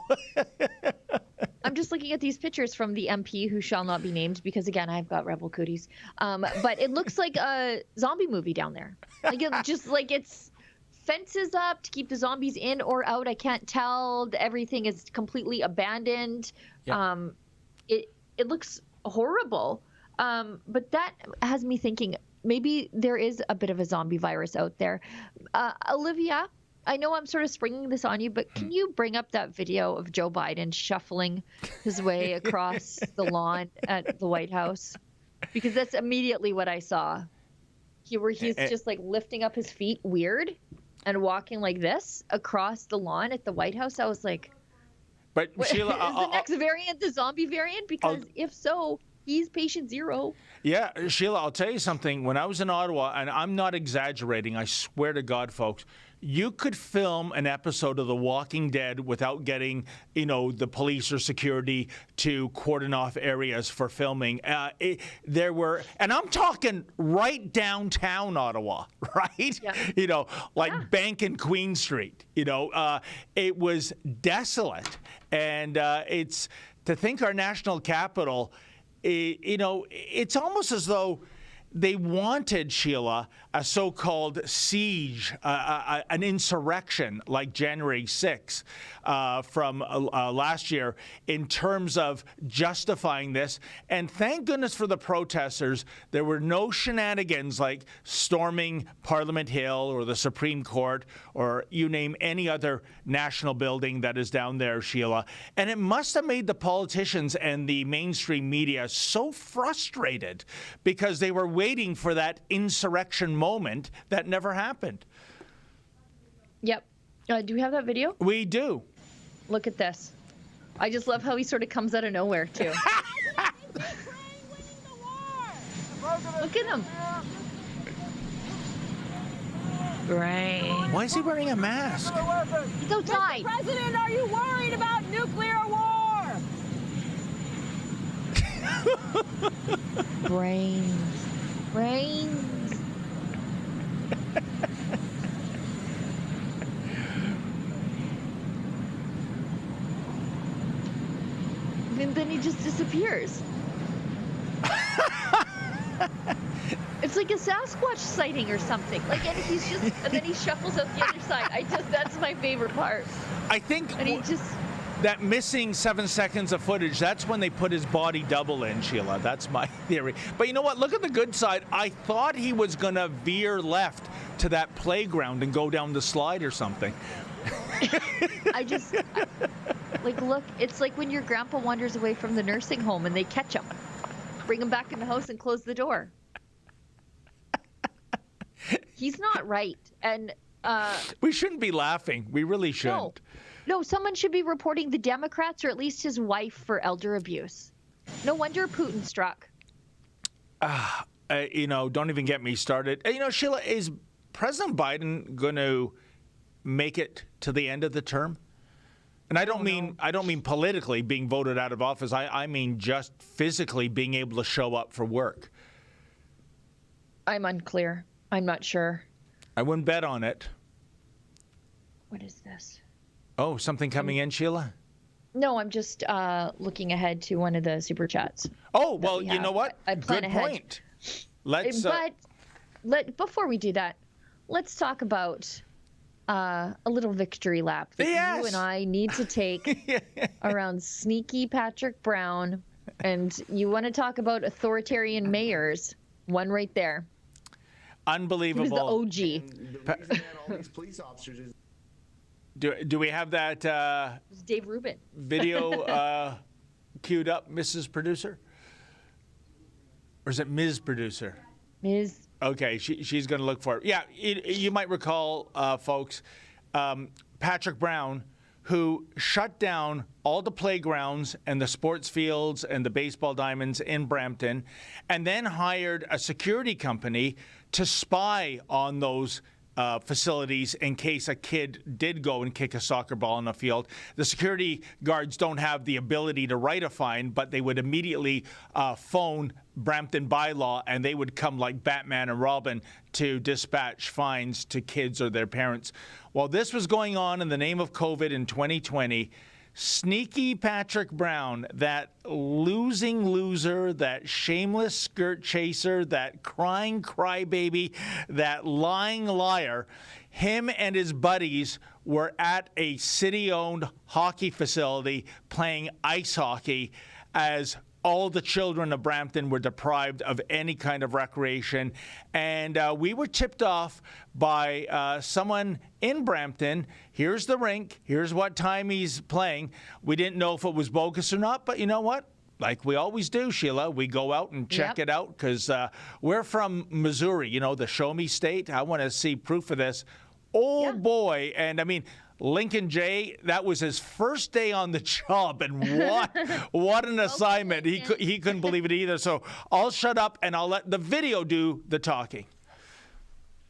I'm just looking at these pictures from the MP who shall not be named because, again, I've got rebel cooties. But it looks like a zombie movie down there. Like it's fences up to keep the zombies in or out. I can't tell. Everything is completely abandoned. Yeah. It looks horrible. But that has me thinking maybe there is a bit of a zombie virus out there. Olivia, I know I'm sort of springing this on you, but can you bring up that video of Joe Biden shuffling his way across the lawn at the White House? Because that's immediately what I saw. He's just like lifting up his feet weird and walking like this across the lawn at the White House. I was like, but Sheila, is the next variant the zombie variant? Because if so, he's patient zero. Yeah, Sheila, I'll tell you something. When I was in Ottawa, and I'm not exaggerating, I swear to God, folks, you could film an episode of The Walking Dead without getting, the police or security to cordon off areas for filming. There were, and I'm talking right downtown Ottawa, right? Yeah. Bank and Queen Street. It was desolate. And it's to think our national capital, it's almost as though they wanted, Sheila, a so-called siege, an insurrection like January 6th from last year in terms of justifying this. And thank goodness for the protesters, there were no shenanigans like storming Parliament Hill or the Supreme Court or you name any other national building that is down there, Sheila. And it must have made the politicians and the mainstream media so frustrated because they were waiting for that insurrection moment that never happened. Yep. Do we have that video? We do. Look at this. I just love how he sort of comes out of nowhere, too. Look at him. Right. Why is he wearing a mask? He's outside. Mr. President, are you worried about nuclear war? Brains. And then he just disappears. like a Sasquatch sighting or something. Like, and he's just, and then he shuffles out the other side. That's my favorite part. I think And he just, that missing 7 seconds of footage, that's when they put his body double in, Sheila. That's my theory. But you know what? Look at the good side. I thought he was going to veer left to that playground and go down the slide or something. like, look, it's like when your grandpa wanders away from the nursing home and they catch him, bring him back in the house and close the door. He's not right. And we shouldn't be laughing. We really shouldn't. No, someone should be reporting the Democrats or at least his wife for elder abuse. No wonder Putin struck. Don't even get me started. Sheila, is President Biden going to make it to the end of the term? And I don't mean politically being voted out of office. I mean just physically being able to show up for work. I'm unclear. I'm not sure. I wouldn't bet on it. What is this? Oh, something coming in, Sheila? No, I'm just looking ahead to one of the super chats. Oh, well, you know what? I plan Good ahead. point. Let's. Before we do that, let's talk about a little victory lap that you and I need to take around sneaky Patrick Brown. And you want to talk about authoritarian mayors? One right there. Unbelievable. He was the OG. And the reason that all these police officers is Do we have that It was Dave Rubin. video queued up, Mrs. Producer? Or is it Ms. Producer? Ms. Okay, she's going to look for it. Yeah, you might recall, folks, Patrick Brown, who shut down all the playgrounds and the sports fields and the baseball diamonds in Brampton, and then hired a security company to spy on those facilities in case a kid did go and kick a soccer ball in a field. The security guards don't have the ability to write a fine, but they would immediately phone Brampton bylaw, and they would come like Batman and Robin to dispatch fines to kids or their parents. While this was going on in the name of COVID in 2020, sneaky Patrick Brown, that losing loser, that shameless skirt chaser, that crying crybaby, that lying liar, him and his buddies were at a city-owned hockey facility playing ice hockey as all the children of Brampton were deprived of any kind of recreation. And we were tipped off by someone in Brampton. Here's the rink. Here's what time he's playing. We didn't know if it was bogus or not, but you know what? Like we always do, Sheila, we go out and check it out because we're from Missouri, the show me state. I want to see proof of this. Oh, boy. And I mean, Lincoln J, that was his first day on the job, and what an assignment. He couldn't believe it either. So I'll shut up and I'll let the video do the talking.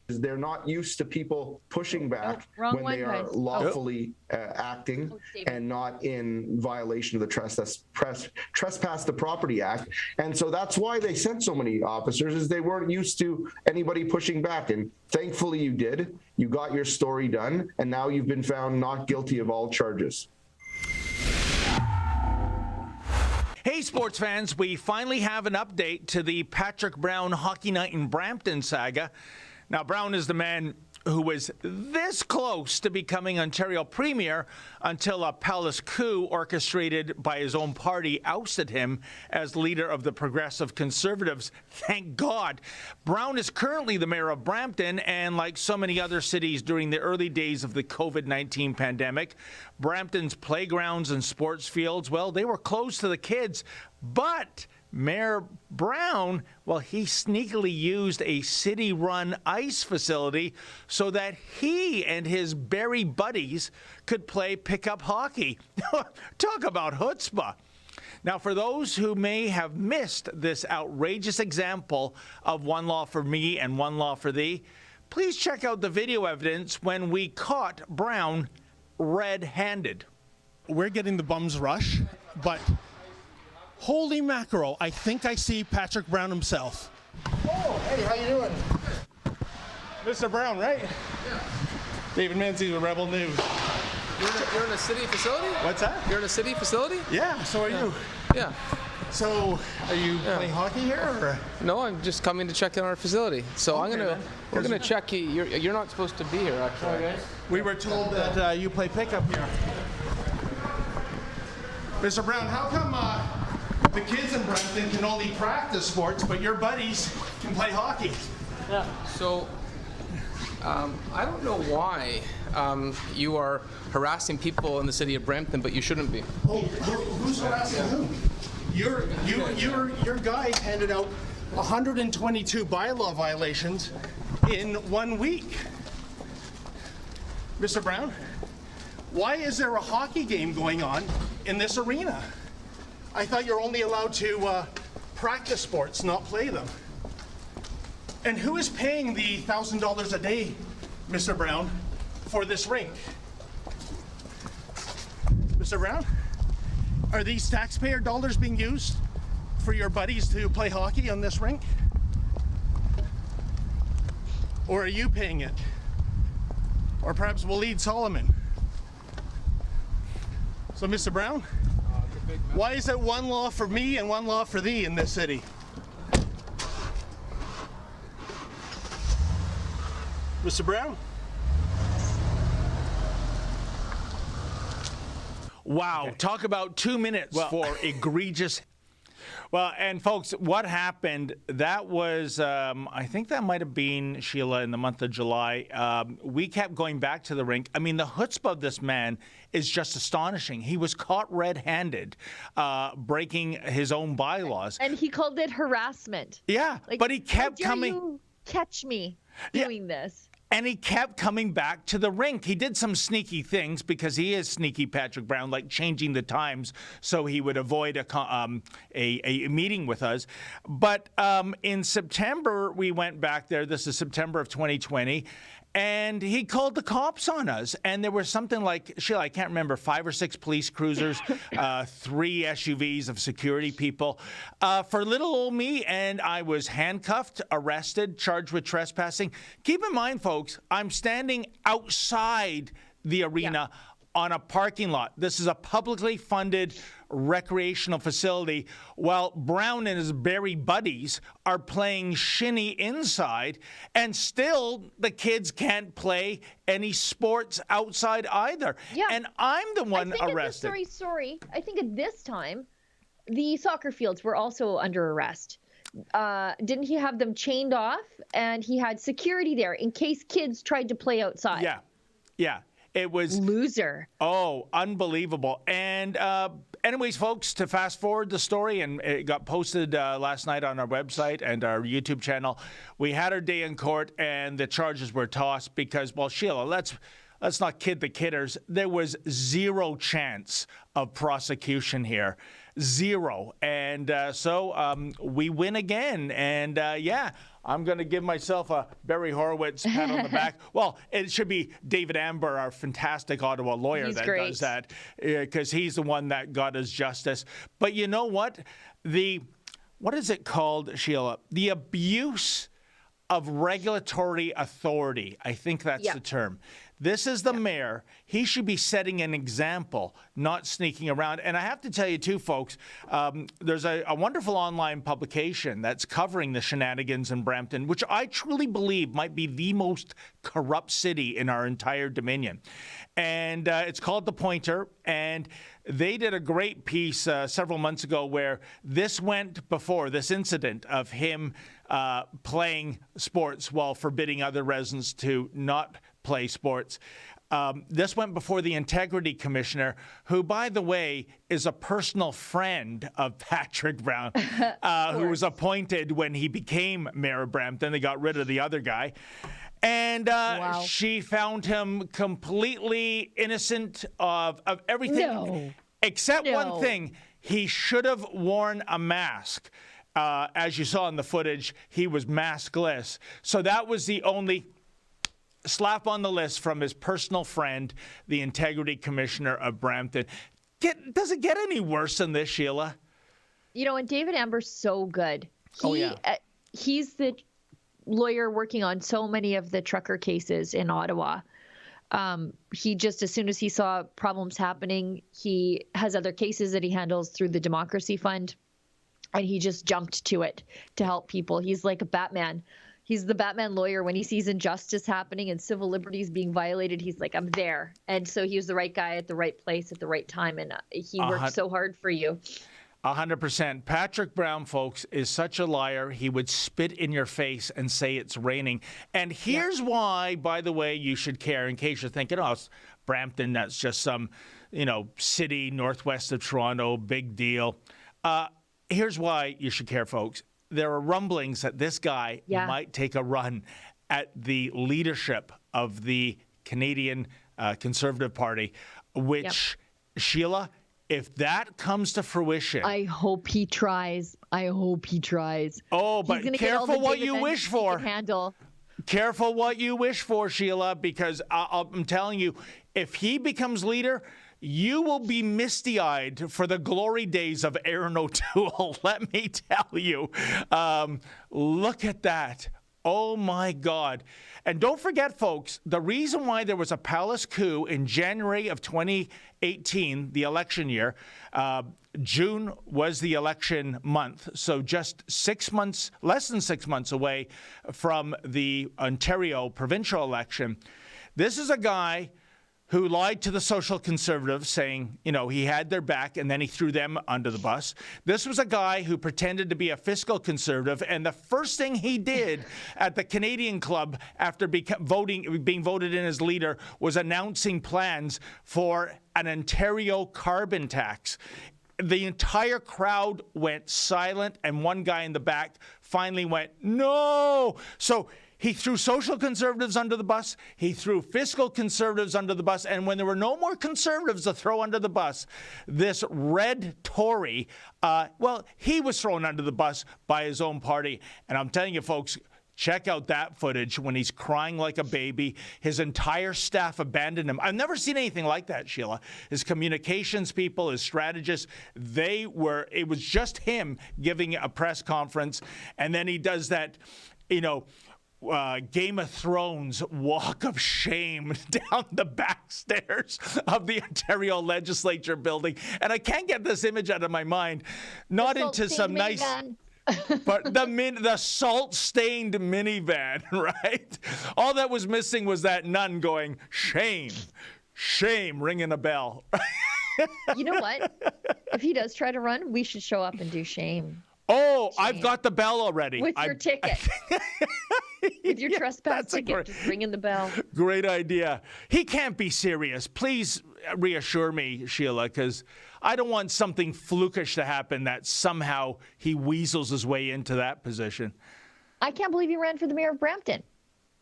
they're not used to people pushing back wrong when one, they are guys. lawfully acting and not in violation of the Trespass the Property Act. And so that's why they sent so many officers, is they weren't used to anybody pushing back. And thankfully you did. You got your story done, and now you've been found not guilty of all charges. Hey, sports fans, we finally have an update to the Patrick Brown Hockey Night in Brampton saga. Now, Brown is the man who was this close to becoming Ontario Premier until a palace coup orchestrated by his own party ousted him as leader of the Progressive Conservatives. Thank God. Brown is currently the mayor of Brampton, and like so many other cities during the early days of the COVID-19 pandemic, Brampton's playgrounds and sports fields, well, they were closed to the kids, but Mayor Brown, well, he sneakily used a city-run ice facility so that he and his Barrie buddies could play pickup hockey. Talk about chutzpah. Now, for those who may have missed this outrageous example of one law for me and one law for thee, please check out the video evidence when we caught Brown red-handed. We're getting the bum's rush, but holy mackerel, I think I see Patrick Brown himself. Oh, hey, how you doing? Mr. Brown, right? Yeah. David Mancy with Rebel News. You're in a city facility? What's that? You're in a city facility? Yeah, so are you. Yeah. So, are you playing hockey here, or? No, I'm just coming to check in our facility. So we're gonna check you. You're not supposed to be here, actually. We were told that you play pickup here. Mr. Brown, how come the kids in Brampton can only practice sports, but your buddies can play hockey? So, I don't know why you are harassing people in the city of Brampton, but you shouldn't be. Oh, who's harassing who? Your guy handed out 122 bylaw violations in 1 week. Mr. Brown, why is there a hockey game going on in this arena? I thought you're only allowed to practice sports, not play them. And who is paying the $1,000 a day, Mr. Brown, for this rink? Mr. Brown, are these taxpayer dollars being used for your buddies to play hockey on this rink? Or are you paying it? Or perhaps Waleed Solomon? So, Mr. Brown, why is it one law for me and one law for thee in this city? Mr. Brown? Wow, talk about 2 minutes for egregious. Well, and folks, what happened, that was, I think that might have been, Sheila, in the month of July. We kept going back to the rink. I mean, the chutzpah of this man is just astonishing. He was caught red-handed, breaking his own bylaws. And he called it harassment. Yeah, Like, but he kept how dare coming. you catch me doing this? And he kept coming back to the rink. He did some sneaky things because he is sneaky, Patrick Brown, like changing the times so he would avoid a meeting with us. But in September, we went back there. This is September of 2020. And he called the cops on us. And there was something like, Sheila, I can't remember, 5 or 6 police cruisers, 3 SUVs of security people. For little old me, and I was handcuffed, arrested, charged with trespassing. Keep in mind, folks, I'm standing outside the arena on a parking lot. This is a publicly funded recreational facility, while Brown and his Barry buddies are playing shinny inside, and still the kids can't play any sports outside either. Yeah. And I'm the one arrested. I think at this time, the soccer fields were also under arrest. Didn't he have them chained off, and he had security there in case kids tried to play outside? Yeah. It was loser. Oh, unbelievable. And anyways, folks, to fast forward the story, and it got posted last night on our website and our YouTube channel. We had our day in court, and the charges were tossed because, well, Sheila, let's not kid the kidders. There was zero chance of prosecution here. Zero. And so we win again. And I'm going to give myself a Barry Horowitz pat on the back. Well, it should be David Amber, our fantastic Ottawa lawyer, He's that great. does that, because he's the one that got us justice. But you know what? What is it called, Sheila? The abuse of regulatory authority. I think that's the term. This is the mayor. He should be setting an example, not sneaking around. And I have to tell you, too, folks, there's a wonderful online publication that's covering the shenanigans in Brampton, which I truly believe might be the most corrupt city in our entire Dominion. And it's called The Pointer. And they did a great piece several months ago where this went before, this incident of him playing sports while forbidding other residents to not play sports. This went before the Integrity Commissioner, who, by the way, is a personal friend of Patrick Brown, who was appointed when he became Mayor of Brampton. They got rid of the other guy. And she found him completely innocent of everything except one thing. He should have worn a mask. As you saw in the footage, he was maskless. So that was the only slap on the list from his personal friend, the Integrity Commissioner of Brampton. Does it get any worse than this, Sheila? You know, and David Amber's so good. He's the lawyer working on so many of the trucker cases in Ottawa. He just, as soon as he saw problems happening, he has other cases that he handles through the Democracy Fund. and he just jumped to it to help people. He's like a Batman. He's the Batman lawyer. When he sees injustice happening and civil liberties being violated, he's like, I'm there. And so he was the right guy at the right place at the right time. And he worked so hard for you. 100%. Patrick Brown, folks, is such a liar. He would spit in your face and say it's raining. And here's why, by the way, you should care, in case you're thinking, oh, it's Brampton, that's just some, city northwest of Toronto, big deal. Here's why you should care, folks. There are rumblings that this guy might take a run at the leadership of the Canadian Conservative Party, which, Sheila, if that comes to fruition... I hope he tries. Oh, but careful what you wish for. Careful what you wish for, Sheila, because I'm telling you, if he becomes leader... you will be misty-eyed for the glory days of Aaron O'Toole, let me tell you. Look at that. Oh, my God. And don't forget, folks, the reason why there was a palace coup in January of 2018, the election year, June was the election month, so just 6 months, less than 6 months away from the Ontario provincial election. This is a guy who lied to the social conservatives, saying, he had their back, and then he threw them under the bus. This was a guy who pretended to be a fiscal conservative, and the first thing he did at the Canadian Club after being voted in as leader was announcing plans for an Ontario carbon tax. The entire crowd went silent, and one guy in the back finally went, no! So he threw social conservatives under the bus. He threw fiscal conservatives under the bus. And when there were no more conservatives to throw under the bus, this red Tory, he was thrown under the bus by his own party. And I'm telling you, folks, check out that footage when he's crying like a baby. His entire staff abandoned him. I've never seen anything like that, Sheila. His communications people, his strategists, it was just him giving a press conference. And then he does that, Game of Thrones walk of shame down the back stairs of the Ontario Legislature building. And I can't get this image out of my mind. Not into some nice... but the salt-stained minivan, right? All that was missing was that nun going, shame, shame, ringing a bell. You know what? If he does try to run, we should show up and do shame. Oh, shame. I've got the bell already. With your ticket. With your trespass ticket, just ringing the bell. Great idea. He can't be serious. Please reassure me, Sheila, because I don't want something flukish to happen that somehow he weasels his way into that position. I can't believe he ran for the mayor of Brampton.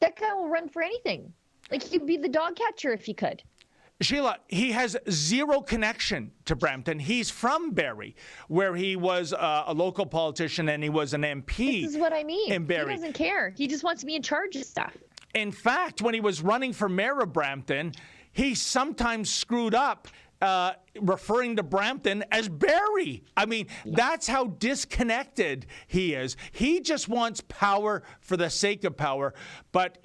That guy will run for anything. Like, he'd be the dog catcher if he could. Sheila, he has zero connection to Brampton. He's from Barrie, where he was a local politician and he was an MP. This is what I mean. In Barrie. He doesn't care. He just wants to be in charge of stuff. In fact, when he was running for mayor of Brampton, he sometimes screwed up referring to Brampton as Barrie. I mean, that's how disconnected he is. He just wants power for the sake of power. But,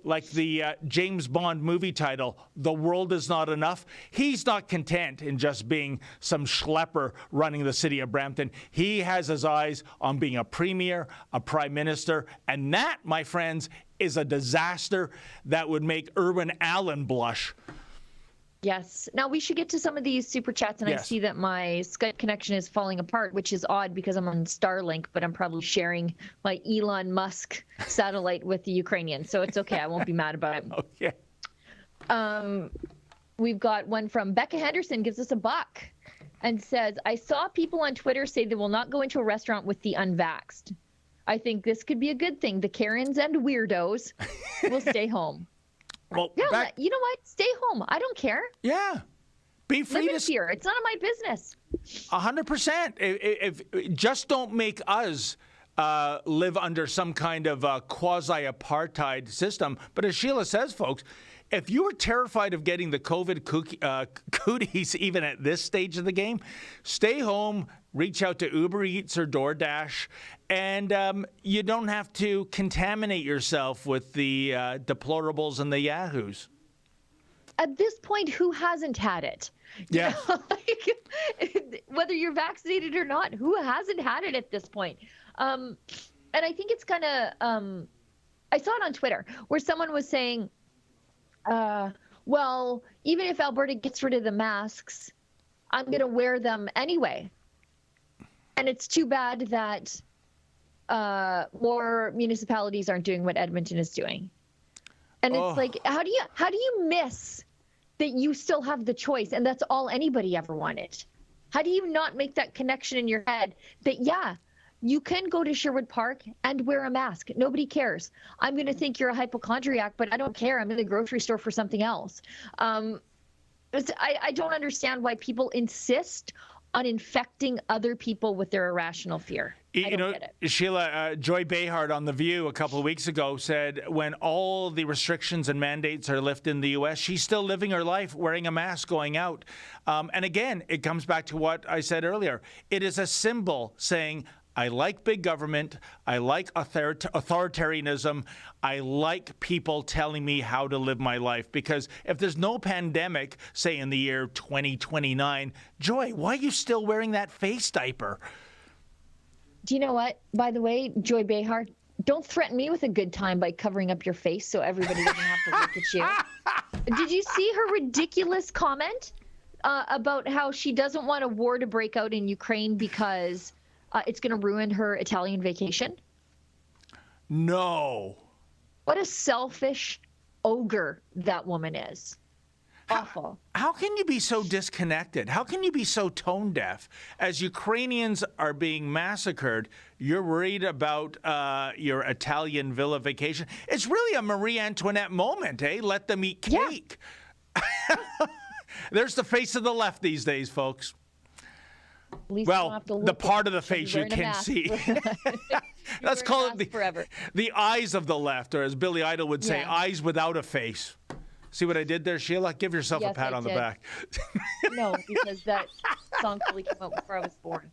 like the James Bond movie title, The World Is Not Enough, he's not content in just being some schlepper running the city of Brampton. He has his eyes on being a premier, a prime minister, and that, my friends, is a disaster that would make Irwin Allen blush. Yes. Now we should get to some of these super chats, and I see that my Skype connection is falling apart, which is odd because I'm on Starlink, but I'm probably sharing my Elon Musk satellite with the Ukrainians, so it's okay. I won't be mad about it. Okay. We've got one from Becca Henderson, gives us $1 and says, I saw people on Twitter say they will not go into a restaurant with the unvaxxed. I think this could be a good thing. The Karens and weirdos will stay home. Well, yeah, you know what? Stay home. I don't care. Yeah. Be free to fear. It's none of my business. 100%. If just don't make us live under some kind of quasi-apartheid system. But as Sheila says, folks, if you were terrified of getting the COVID cooties even at this stage of the game, stay home, reach out to Uber Eats or DoorDash, and you don't have to contaminate yourself with the deplorables and the yahoos. at this point, who hasn't had it? Yeah. Like, whether you're vaccinated or not, who hasn't had it at this point? And I think it's kind of, I saw it on Twitter where someone was saying, well, even if Alberta gets rid of the masks, I'm going to wear them anyway. And it's too bad that more municipalities aren't doing what Edmonton is doing. And it's like, how do you miss that you still have the choice? And that's all anybody ever wanted. How do you not make that connection in your head that, yeah, you can go to Sherwood Park and wear a mask. Nobody cares. I'm going to think you're a hypochondriac, but I don't care. I'm in the grocery store for something else. I don't understand why people insist on infecting other people with their irrational fear. I don't get it. Sheila, Joy Behar on The View a couple of weeks ago said when all the restrictions and mandates are lifted in the U.S., she's still living her life wearing a mask going out. And again, it comes back to what I said earlier. It is a symbol saying, I like big government. I like authoritarianism. I like people telling me how to live my life. Because if there's no pandemic, say in the year 2029, Joy, why are you still wearing that face diaper? Do you know what? By the way, Joy Behar, don't threaten me with a good time by covering up your face so everybody doesn't have to look at you. Did you see her ridiculous comment about how she doesn't want a war to break out in Ukraine because it's going to ruin her Italian vacation? No. What a selfish ogre that woman is. Awful. How can you be so disconnected? How can you be so tone deaf? As Ukrainians are being massacred, you're worried about your Italian villa vacation. It's really a Marie Antoinette moment, eh? Let them eat cake. Yeah. There's the face of the left these days, folks. Well, the part of the face you can see. Let's call it the eyes of the left, or as Billy Idol would say, eyes without a face. See what I did there, Sheila? Give yourself a pat on the back. No, because that song really came out before I was born.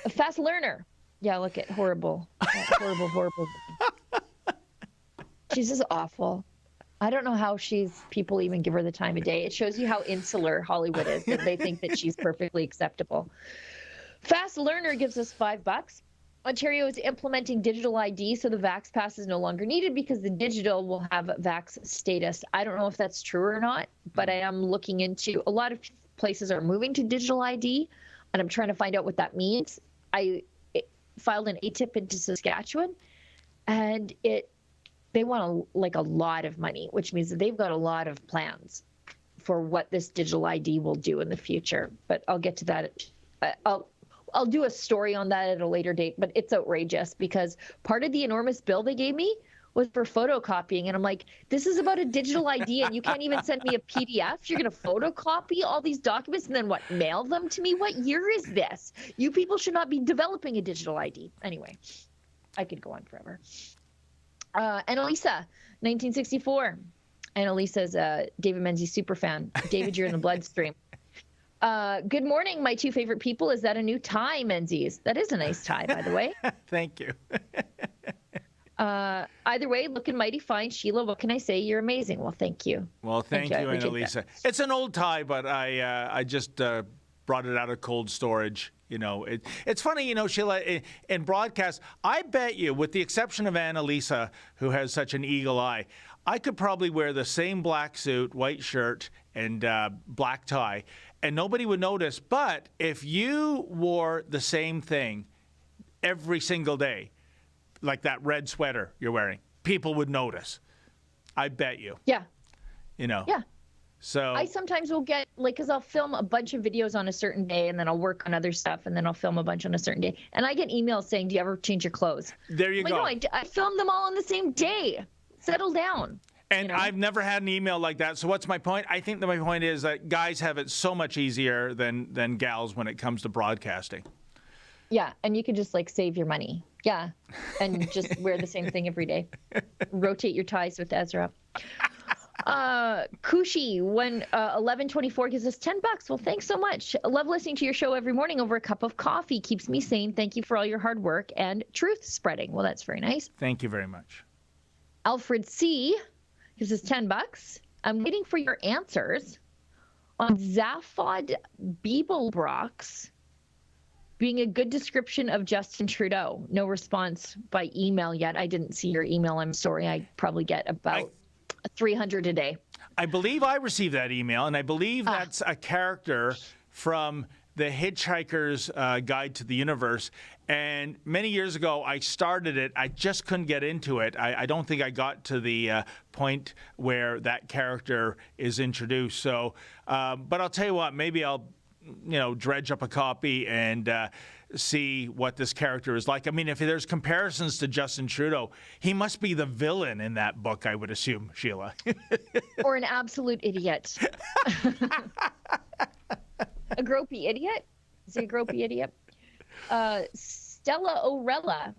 Fast learner. Yeah, look at horrible. Horrible. She's just awful. I don't know how people even give her the time of day. It shows you how insular Hollywood is, that they think that she's perfectly acceptable. Fast learner gives us $5. Ontario is implementing digital ID, so the Vax Pass is no longer needed because the digital will have Vax status. I don't know if that's true or not, but I am looking into, a lot of places are moving to digital ID, and I'm trying to find out what that means. I filed an ATIP into Saskatchewan, and they want a lot of money, which means that they've got a lot of plans for what this digital ID will do in the future. But I'll get to that. I'll do a story on that at a later date, but it's outrageous because part of the enormous bill they gave me was for photocopying. And I'm like, this is about a digital ID and you can't even send me a PDF. You're going to photocopy all these documents and then what, mail them to me? What year is this? You people should not be developing a digital ID. Anyway, I could go on forever. Annalisa, 1964. Annalisa's a David Menzies super fan. David, you're in the bloodstream. Good morning, my two favorite people. Is that a new tie, Menzies? That is a nice tie, by the way. Thank you. Either way, looking mighty fine. Sheila, what can I say? You're amazing. Well, thank you. Well, thank you, Annalisa. It's an old tie, but I just brought it out of cold storage. You know, it's funny, you know, Sheila, in broadcast, I bet you, with the exception of Annalisa, who has such an eagle eye, I could probably wear the same black suit, white shirt, and black tie, and nobody would notice. But if you wore the same thing every single day, like that red sweater you're wearing, people would notice. I bet you. Yeah. You know. Yeah. So I sometimes will get, like, because I'll film a bunch of videos on a certain day and then I'll work on other stuff and then I'll film a bunch on a certain day. And I get emails saying, do you ever change your clothes? There you go. No, I filmed them all on the same day. Settle down. And you know? I've never had an email like that. So what's my point? I think that my point is that guys have it so much easier than gals when it comes to broadcasting. Yeah. And you can just like save your money. Yeah. And just wear the same thing every day. Rotate your ties with Ezra. Kushi, when 1124 gives us $10. Well, thanks so much. I love listening to your show every morning over a cup of coffee. Keeps me sane. Thank you for all your hard work and truth spreading. Well, that's very nice. Thank you very much. Alfred C. gives us $10. I'm waiting for your answers on Zaphod Beeblebrox being a good description of Justin Trudeau. No response by email yet. I didn't see your email. I'm sorry. I probably get about 300 a day. I believe I received that email, and I believe that's a character from the Hitchhiker's Guide to the Universe. And many years ago, I started it. I just couldn't get into it. I don't think I got to the point where that character is introduced. So, but I'll tell you what, maybe I'll, dredge up a copy and see what this character is like. I mean, if there's comparisons to Justin Trudeau, he must be the villain in that book, I would assume, Sheila. Or an absolute idiot. A gropey idiot? Is he a gropey idiot? Stella Orella.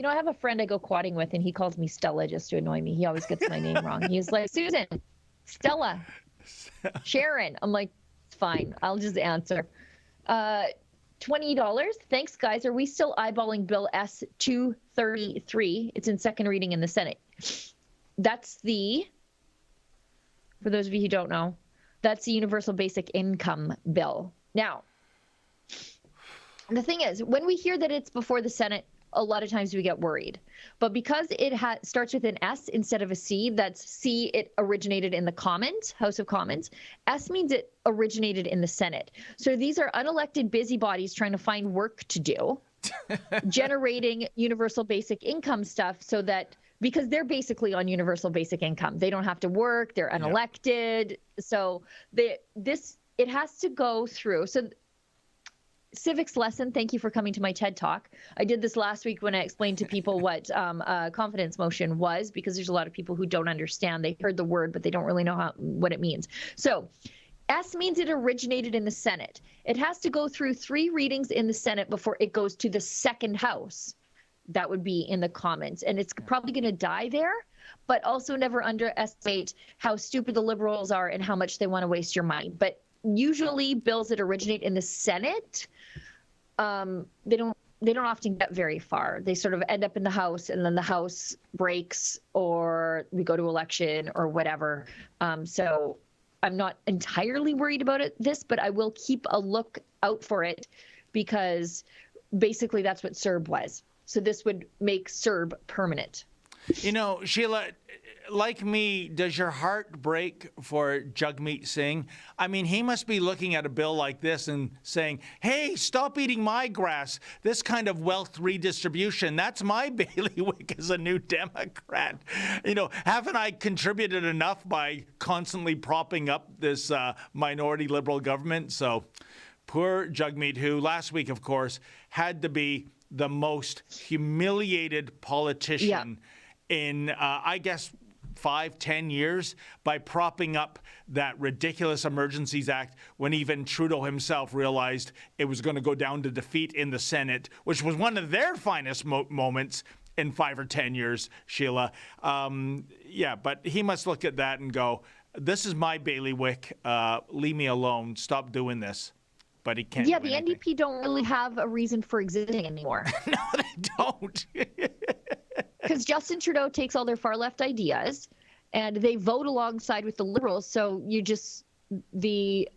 I have a friend I go quadding with, and he calls me Stella just to annoy me. He always gets my name wrong. He's like, Susan, Stella, Sharon. I'm like, fine. I'll just answer. $20. Thanks, guys. Are we still eyeballing Bill S-233? It's in second reading in the Senate. That's for those of you who don't know, that's the Universal Basic Income bill. Now, the thing is, when we hear that it's before the Senate, a lot of times we get worried. But because it starts with an S instead of a C, that's C, it originated in the Commons, House of Commons. S means it originated in the Senate. So these are unelected busybodies trying to find work to do, generating universal basic income stuff so that, because they're basically on universal basic income. They don't have to work, they're unelected. Yep. So it has to go through. So civics lesson. Thank you for coming to my TED Talk. I did this last week when I explained to people what a confidence motion was, because there's a lot of people who don't understand. They heard the word, but they don't really know what it means. So S means it originated in the Senate. It has to go through 3 readings in the Senate before it goes to the second house. That would be in the Commons. And it's probably going to die there, but also never underestimate how stupid the Liberals are and how much they want to waste your money. But usually bills that originate in the Senate, they don't often get very far. They sort of end up in the House, and then the House breaks, or we go to election or whatever. So I'm not entirely worried about this, but I will keep a look out for it, because basically that's what CERB was. So this would make CERB permanent. Sheila, like me, does your heart break for Jagmeet Singh? I mean, he must be looking at a bill like this and saying, hey, stop eating my grass. This kind of wealth redistribution, that's my bailiwick as a new Democrat. Haven't I contributed enough by constantly propping up this minority Liberal government? So poor Jagmeet, who last week, of course, had to be the most humiliated politician in, I guess, 5-10 years by propping up that ridiculous Emergencies Act when even Trudeau himself realized it was going to go down to defeat in the Senate, which was one of their finest moments in 5 or 10 years, Sheila. But he must look at that and go, this is my bailiwick. Leave me alone. Stop doing this. But he can't. Yeah, the NDP don't really have a reason for existing anymore. No, they don't. Because Justin Trudeau takes all their far left ideas and they vote alongside with the Liberals. So you just, how the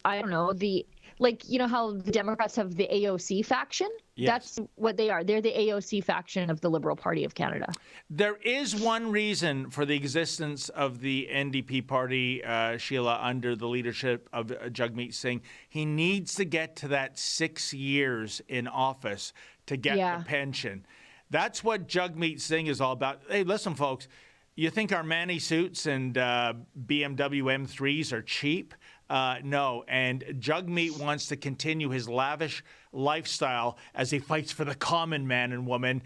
Democrats have the AOC faction? Yes. That's what they are. They're the AOC faction of the Liberal Party of Canada. There is one reason for the existence of the NDP party, Sheila, under the leadership of Jagmeet Singh. He needs to get to that 6 years in office to get the pension. That's what Jagmeet Singh is all about. Hey, listen, folks, you think our Manny suits and BMW M3s are cheap? No, and Jagmeet wants to continue his lavish lifestyle as he fights for the common man and woman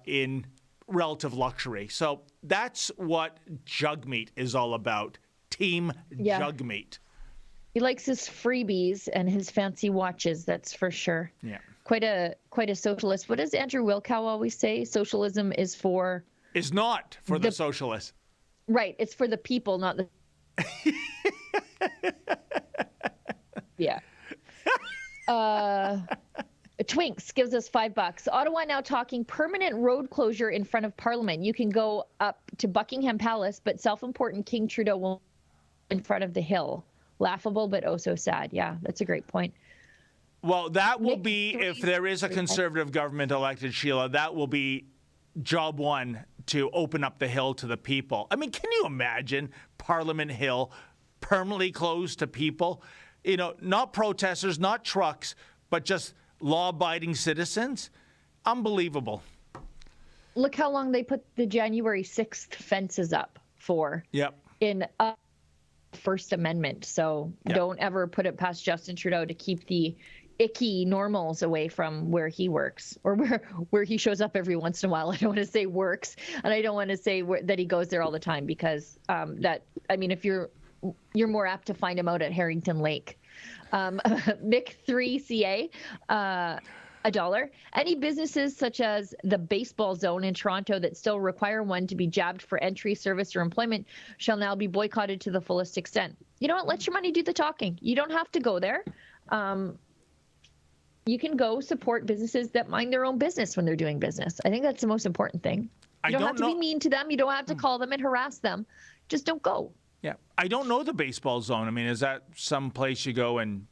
in relative luxury. So that's what Jagmeet is all about. Team Jagmeet. He likes his freebies and his fancy watches, that's for sure. Yeah. Quite a socialist. What does Andrew Wilkow always say? Socialism is not for the socialists. Right. It's for the people, not the Yeah. Twinks gives us $5. Ottawa now talking permanent road closure in front of Parliament. You can go up to Buckingham Palace, but self-important King Trudeau will in front of the Hill. Laughable, but oh so sad. Yeah, that's a great point. Well, that will be, if there is a Conservative government elected, Sheila, that will be job one, to open up the Hill to the people. I mean, can you imagine Parliament Hill permanently closed to people? You know, not protesters, not trucks, but just law-abiding citizens. Unbelievable. Look how long they put the January 6th fences up for. Yep. In First Amendment. So don't ever put it past Justin Trudeau to keep the icky normals away from where he works, or where he shows up every once in a while. I don't want to say works, and I don't want to say that he goes there all the time, because if you're more apt to find him out at Harrington Lake. Mick 3CA, $1. Any businesses such as the baseball zone in Toronto that still require one to be jabbed for entry, service, or employment shall now be boycotted to the fullest extent. You know what? Let your money do the talking. You don't have to go there. You can go support businesses that mind their own business when they're doing business. I think that's the most important thing. You don't have to be mean to them. You don't have to call them and harass them. Just don't go. Yeah. I don't know the baseball zone. I mean, is that some place you go and,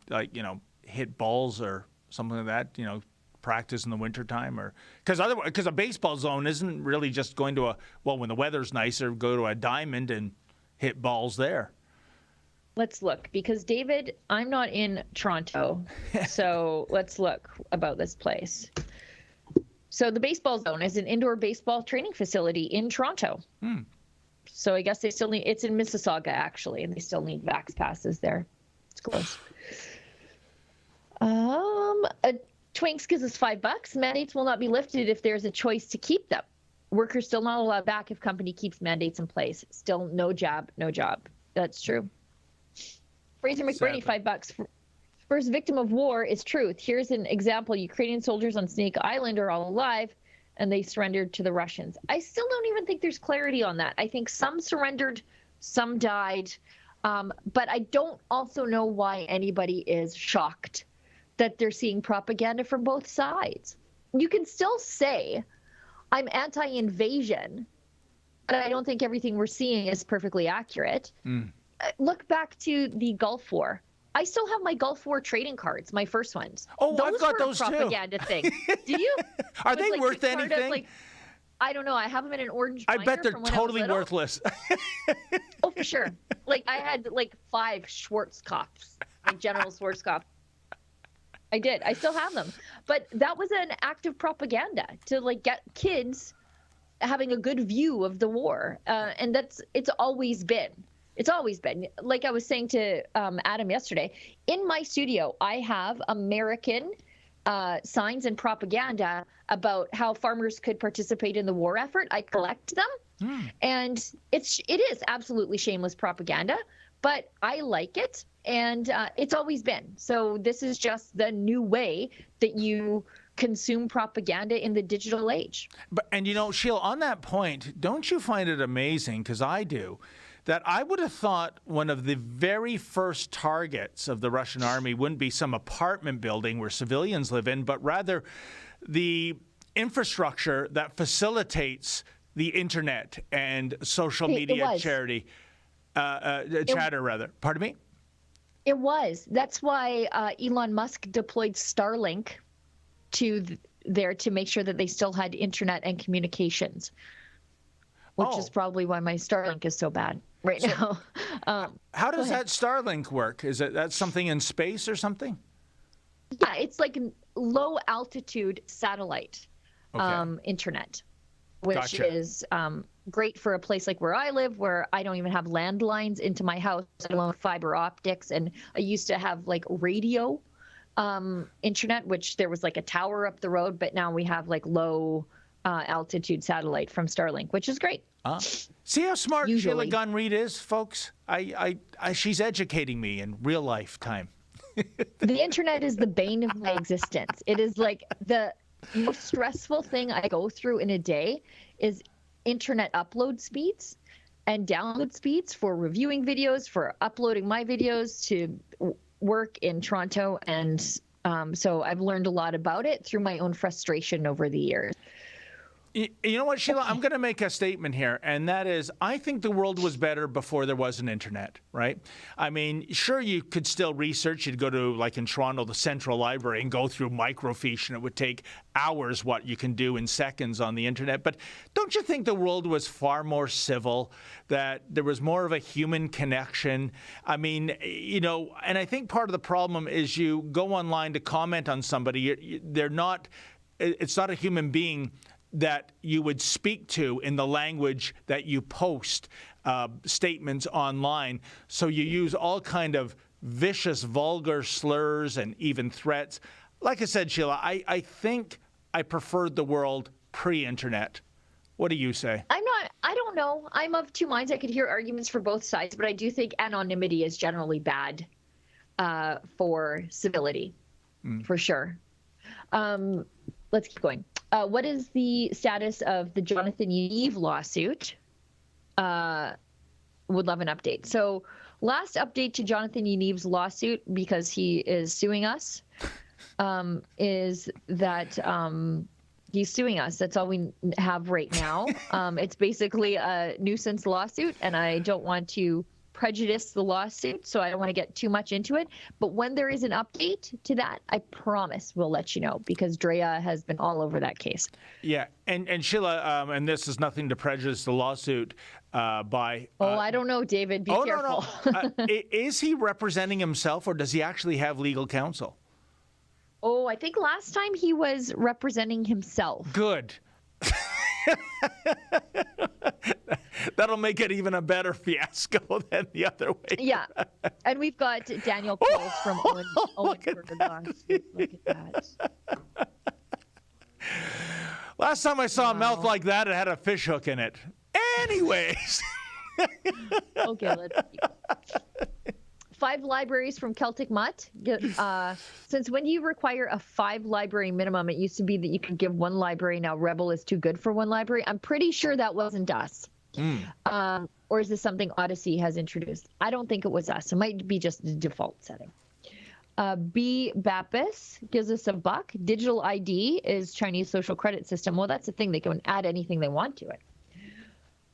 hit balls or something like that, practice in the wintertime? Or because a baseball zone isn't really just going to when the weather's nicer, go to a diamond and hit balls there. Let's look, because David, I'm not in Toronto, so let's look about this place. So the baseball zone is an indoor baseball training facility in Toronto. So I guess they still need, it's in Mississauga actually, and they still need vax passes there. It's close. Twinks gives us $5. Mandates will not be lifted if there's a choice to keep them. Workers still not allowed back if company keeps mandates in place. Still no jab, no job. That's true. Fraser McBurney, $5. First victim of war is truth. Here's an example. Ukrainian soldiers on Snake Island are all alive, and they surrendered to the Russians. I still don't even think there's clarity on that. I think some surrendered, some died, but I don't also know why anybody is shocked that they're seeing propaganda from both sides. You can still say, I'm anti-invasion, but I don't think everything we're seeing is perfectly accurate. Look back to the Gulf War. I still have my Gulf War trading cards, my first ones. Oh, I've got those too. Propaganda thing. Do you? Are they worth anything? I don't know. I have them in an orange binder. I bet they're totally worthless. Oh, for sure. I had 5 Schwarzkopfs, General Schwarzkopf. I did. I still have them. But that was an act of propaganda to get kids having a good view of the war. And it's always been. It's always been. Like I was saying to Adam yesterday, in my studio, I have American signs and propaganda about how farmers could participate in the war effort. I collect them. And it is absolutely shameless propaganda, but I like it. And it's always been. So this is just the new way that you consume propaganda in the digital age. And Sheila, on that point, don't you find it amazing, because I do, that I would have thought one of the very first targets of the Russian army wouldn't be some apartment building where civilians live in, but rather the infrastructure that facilitates the internet and social media chatter. Pardon me? It was. That's why Elon Musk deployed Starlink there to make sure that they still had internet and communications, which is probably why my Starlink is so bad right now. How does that Starlink work? Is that something in space or something? Yeah, it's like a low altitude satellite internet, which is great for a place like where I live, where I don't even have landlines into my house, let alone fiber optics. And I used to have radio internet, which there was a tower up the road, but now we have low altitude satellite from Starlink, which is great. See how smart Sheila Gunn Reid is, folks? She's educating me in real life time. The internet is the bane of my existence. It is the most stressful thing I go through in a day is internet upload speeds and download speeds for reviewing videos, for uploading my videos to work in Toronto and So I've learned a lot about it through my own frustration over the years. You know what, Sheila? I'm going to make a statement here, and that is, I think the world was better before there was an internet, right? I mean, sure, you could still research. You'd go to, like in Toronto, the Central Library and go through microfiche, and it would take hours what you can do in seconds on the internet. But don't you think the world was far more civil, that there was more of a human connection? I mean, you know, and I think part of the problem is you go online to comment on somebody, it's not a human being that you would speak to in the language that you post statements online. So you use all kind of vicious, vulgar slurs and even threats. Like I said, Sheila, I think I preferred the world pre-internet. What do you say? I don't know. I'm of two minds. I could hear arguments for both sides, but I do think anonymity is generally bad for civility, for sure. Let's keep going. What is the status of the Jonathan Yaniv lawsuit? Would love an update. So last update to Jonathan Yaniv's lawsuit, because he is suing us, is that he's suing us. That's all we have right now. It's basically a nuisance lawsuit, and I don't want to prejudice the lawsuit, so I don't want to get too much into it. But when there is an update to that, I promise we'll let you know, because Drea has been all over that case. Yeah, and Sheila, and this is nothing to prejudice the lawsuit by... I don't know, David. Be careful. No. Is he representing himself, or does he actually have legal counsel? Oh, I think last time he was representing himself. Good. That'll make it even a better fiasco than the other way. Yeah. And we've got Daniel Coles from Owen Look at that. Last time I saw a mouth like that, it had a fish hook in it. Anyways. Okay, let's keep going. 5 libraries from Celtic Mutt. Since when do you require a 5 library minimum? It used to be that you could give 1 library. Now Rebel is too good for 1 library. I'm pretty sure that wasn't us. Or is this something Odyssey has introduced? I don't think it was us. It might be just the default setting. B. Bapis gives us $1. Digital ID is Chinese social credit system. Well, that's the thing. They can add anything they want to it.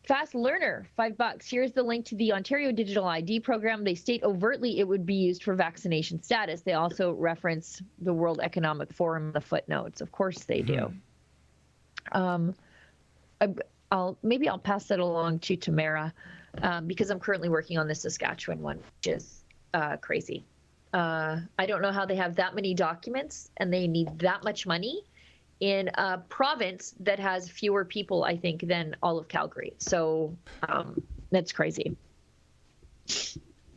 Fast Learner, $5. Here's the link to the Ontario Digital ID program. They state overtly it would be used for vaccination status. They also reference the World Economic Forum in the footnotes. Of course they do. Maybe I'll pass that along to Tamara, because I'm currently working on the Saskatchewan one, which is crazy. I don't know how they have that many documents and they need that much money in a province that has fewer people, I think, than all of Calgary. So that's crazy.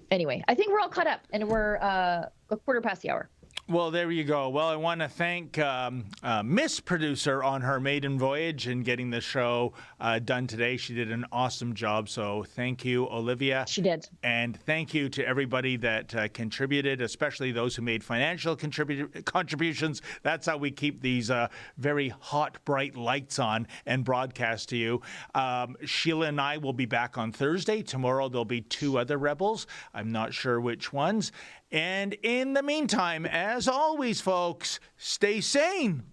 Anyway, I think we're all caught up, and we're a quarter past the hour. Well, there you go. Well, I want to thank Miss Producer on her maiden voyage and getting the show done today. She did an awesome job. So thank you, Olivia. She did. And thank you to everybody that contributed, especially those who made financial contributions. That's how we keep these very hot, bright lights on and broadcast to you. Sheila and I will be back on Thursday. Tomorrow there'll be 2 other Rebels. I'm not sure which ones. And in the meantime, as always, folks, stay sane.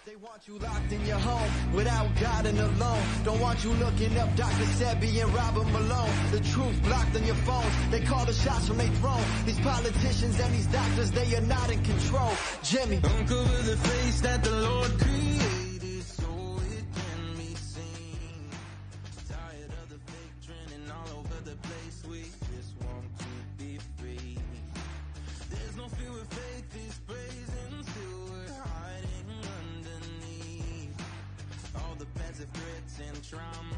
They want you locked in your home without God and alone. Don't want you looking up Dr. Sebi and Robert Malone. The truth blocked on your phones. They call the shots from their throne. These politicians and these doctors, they are not in control. Jimmy, uncover the face that the Lord created so it can be seen. Tired of the fake trending all over the place. We just want to be free. There's no fear with faith is praising till we're hiding underneath all the passive threats and trauma.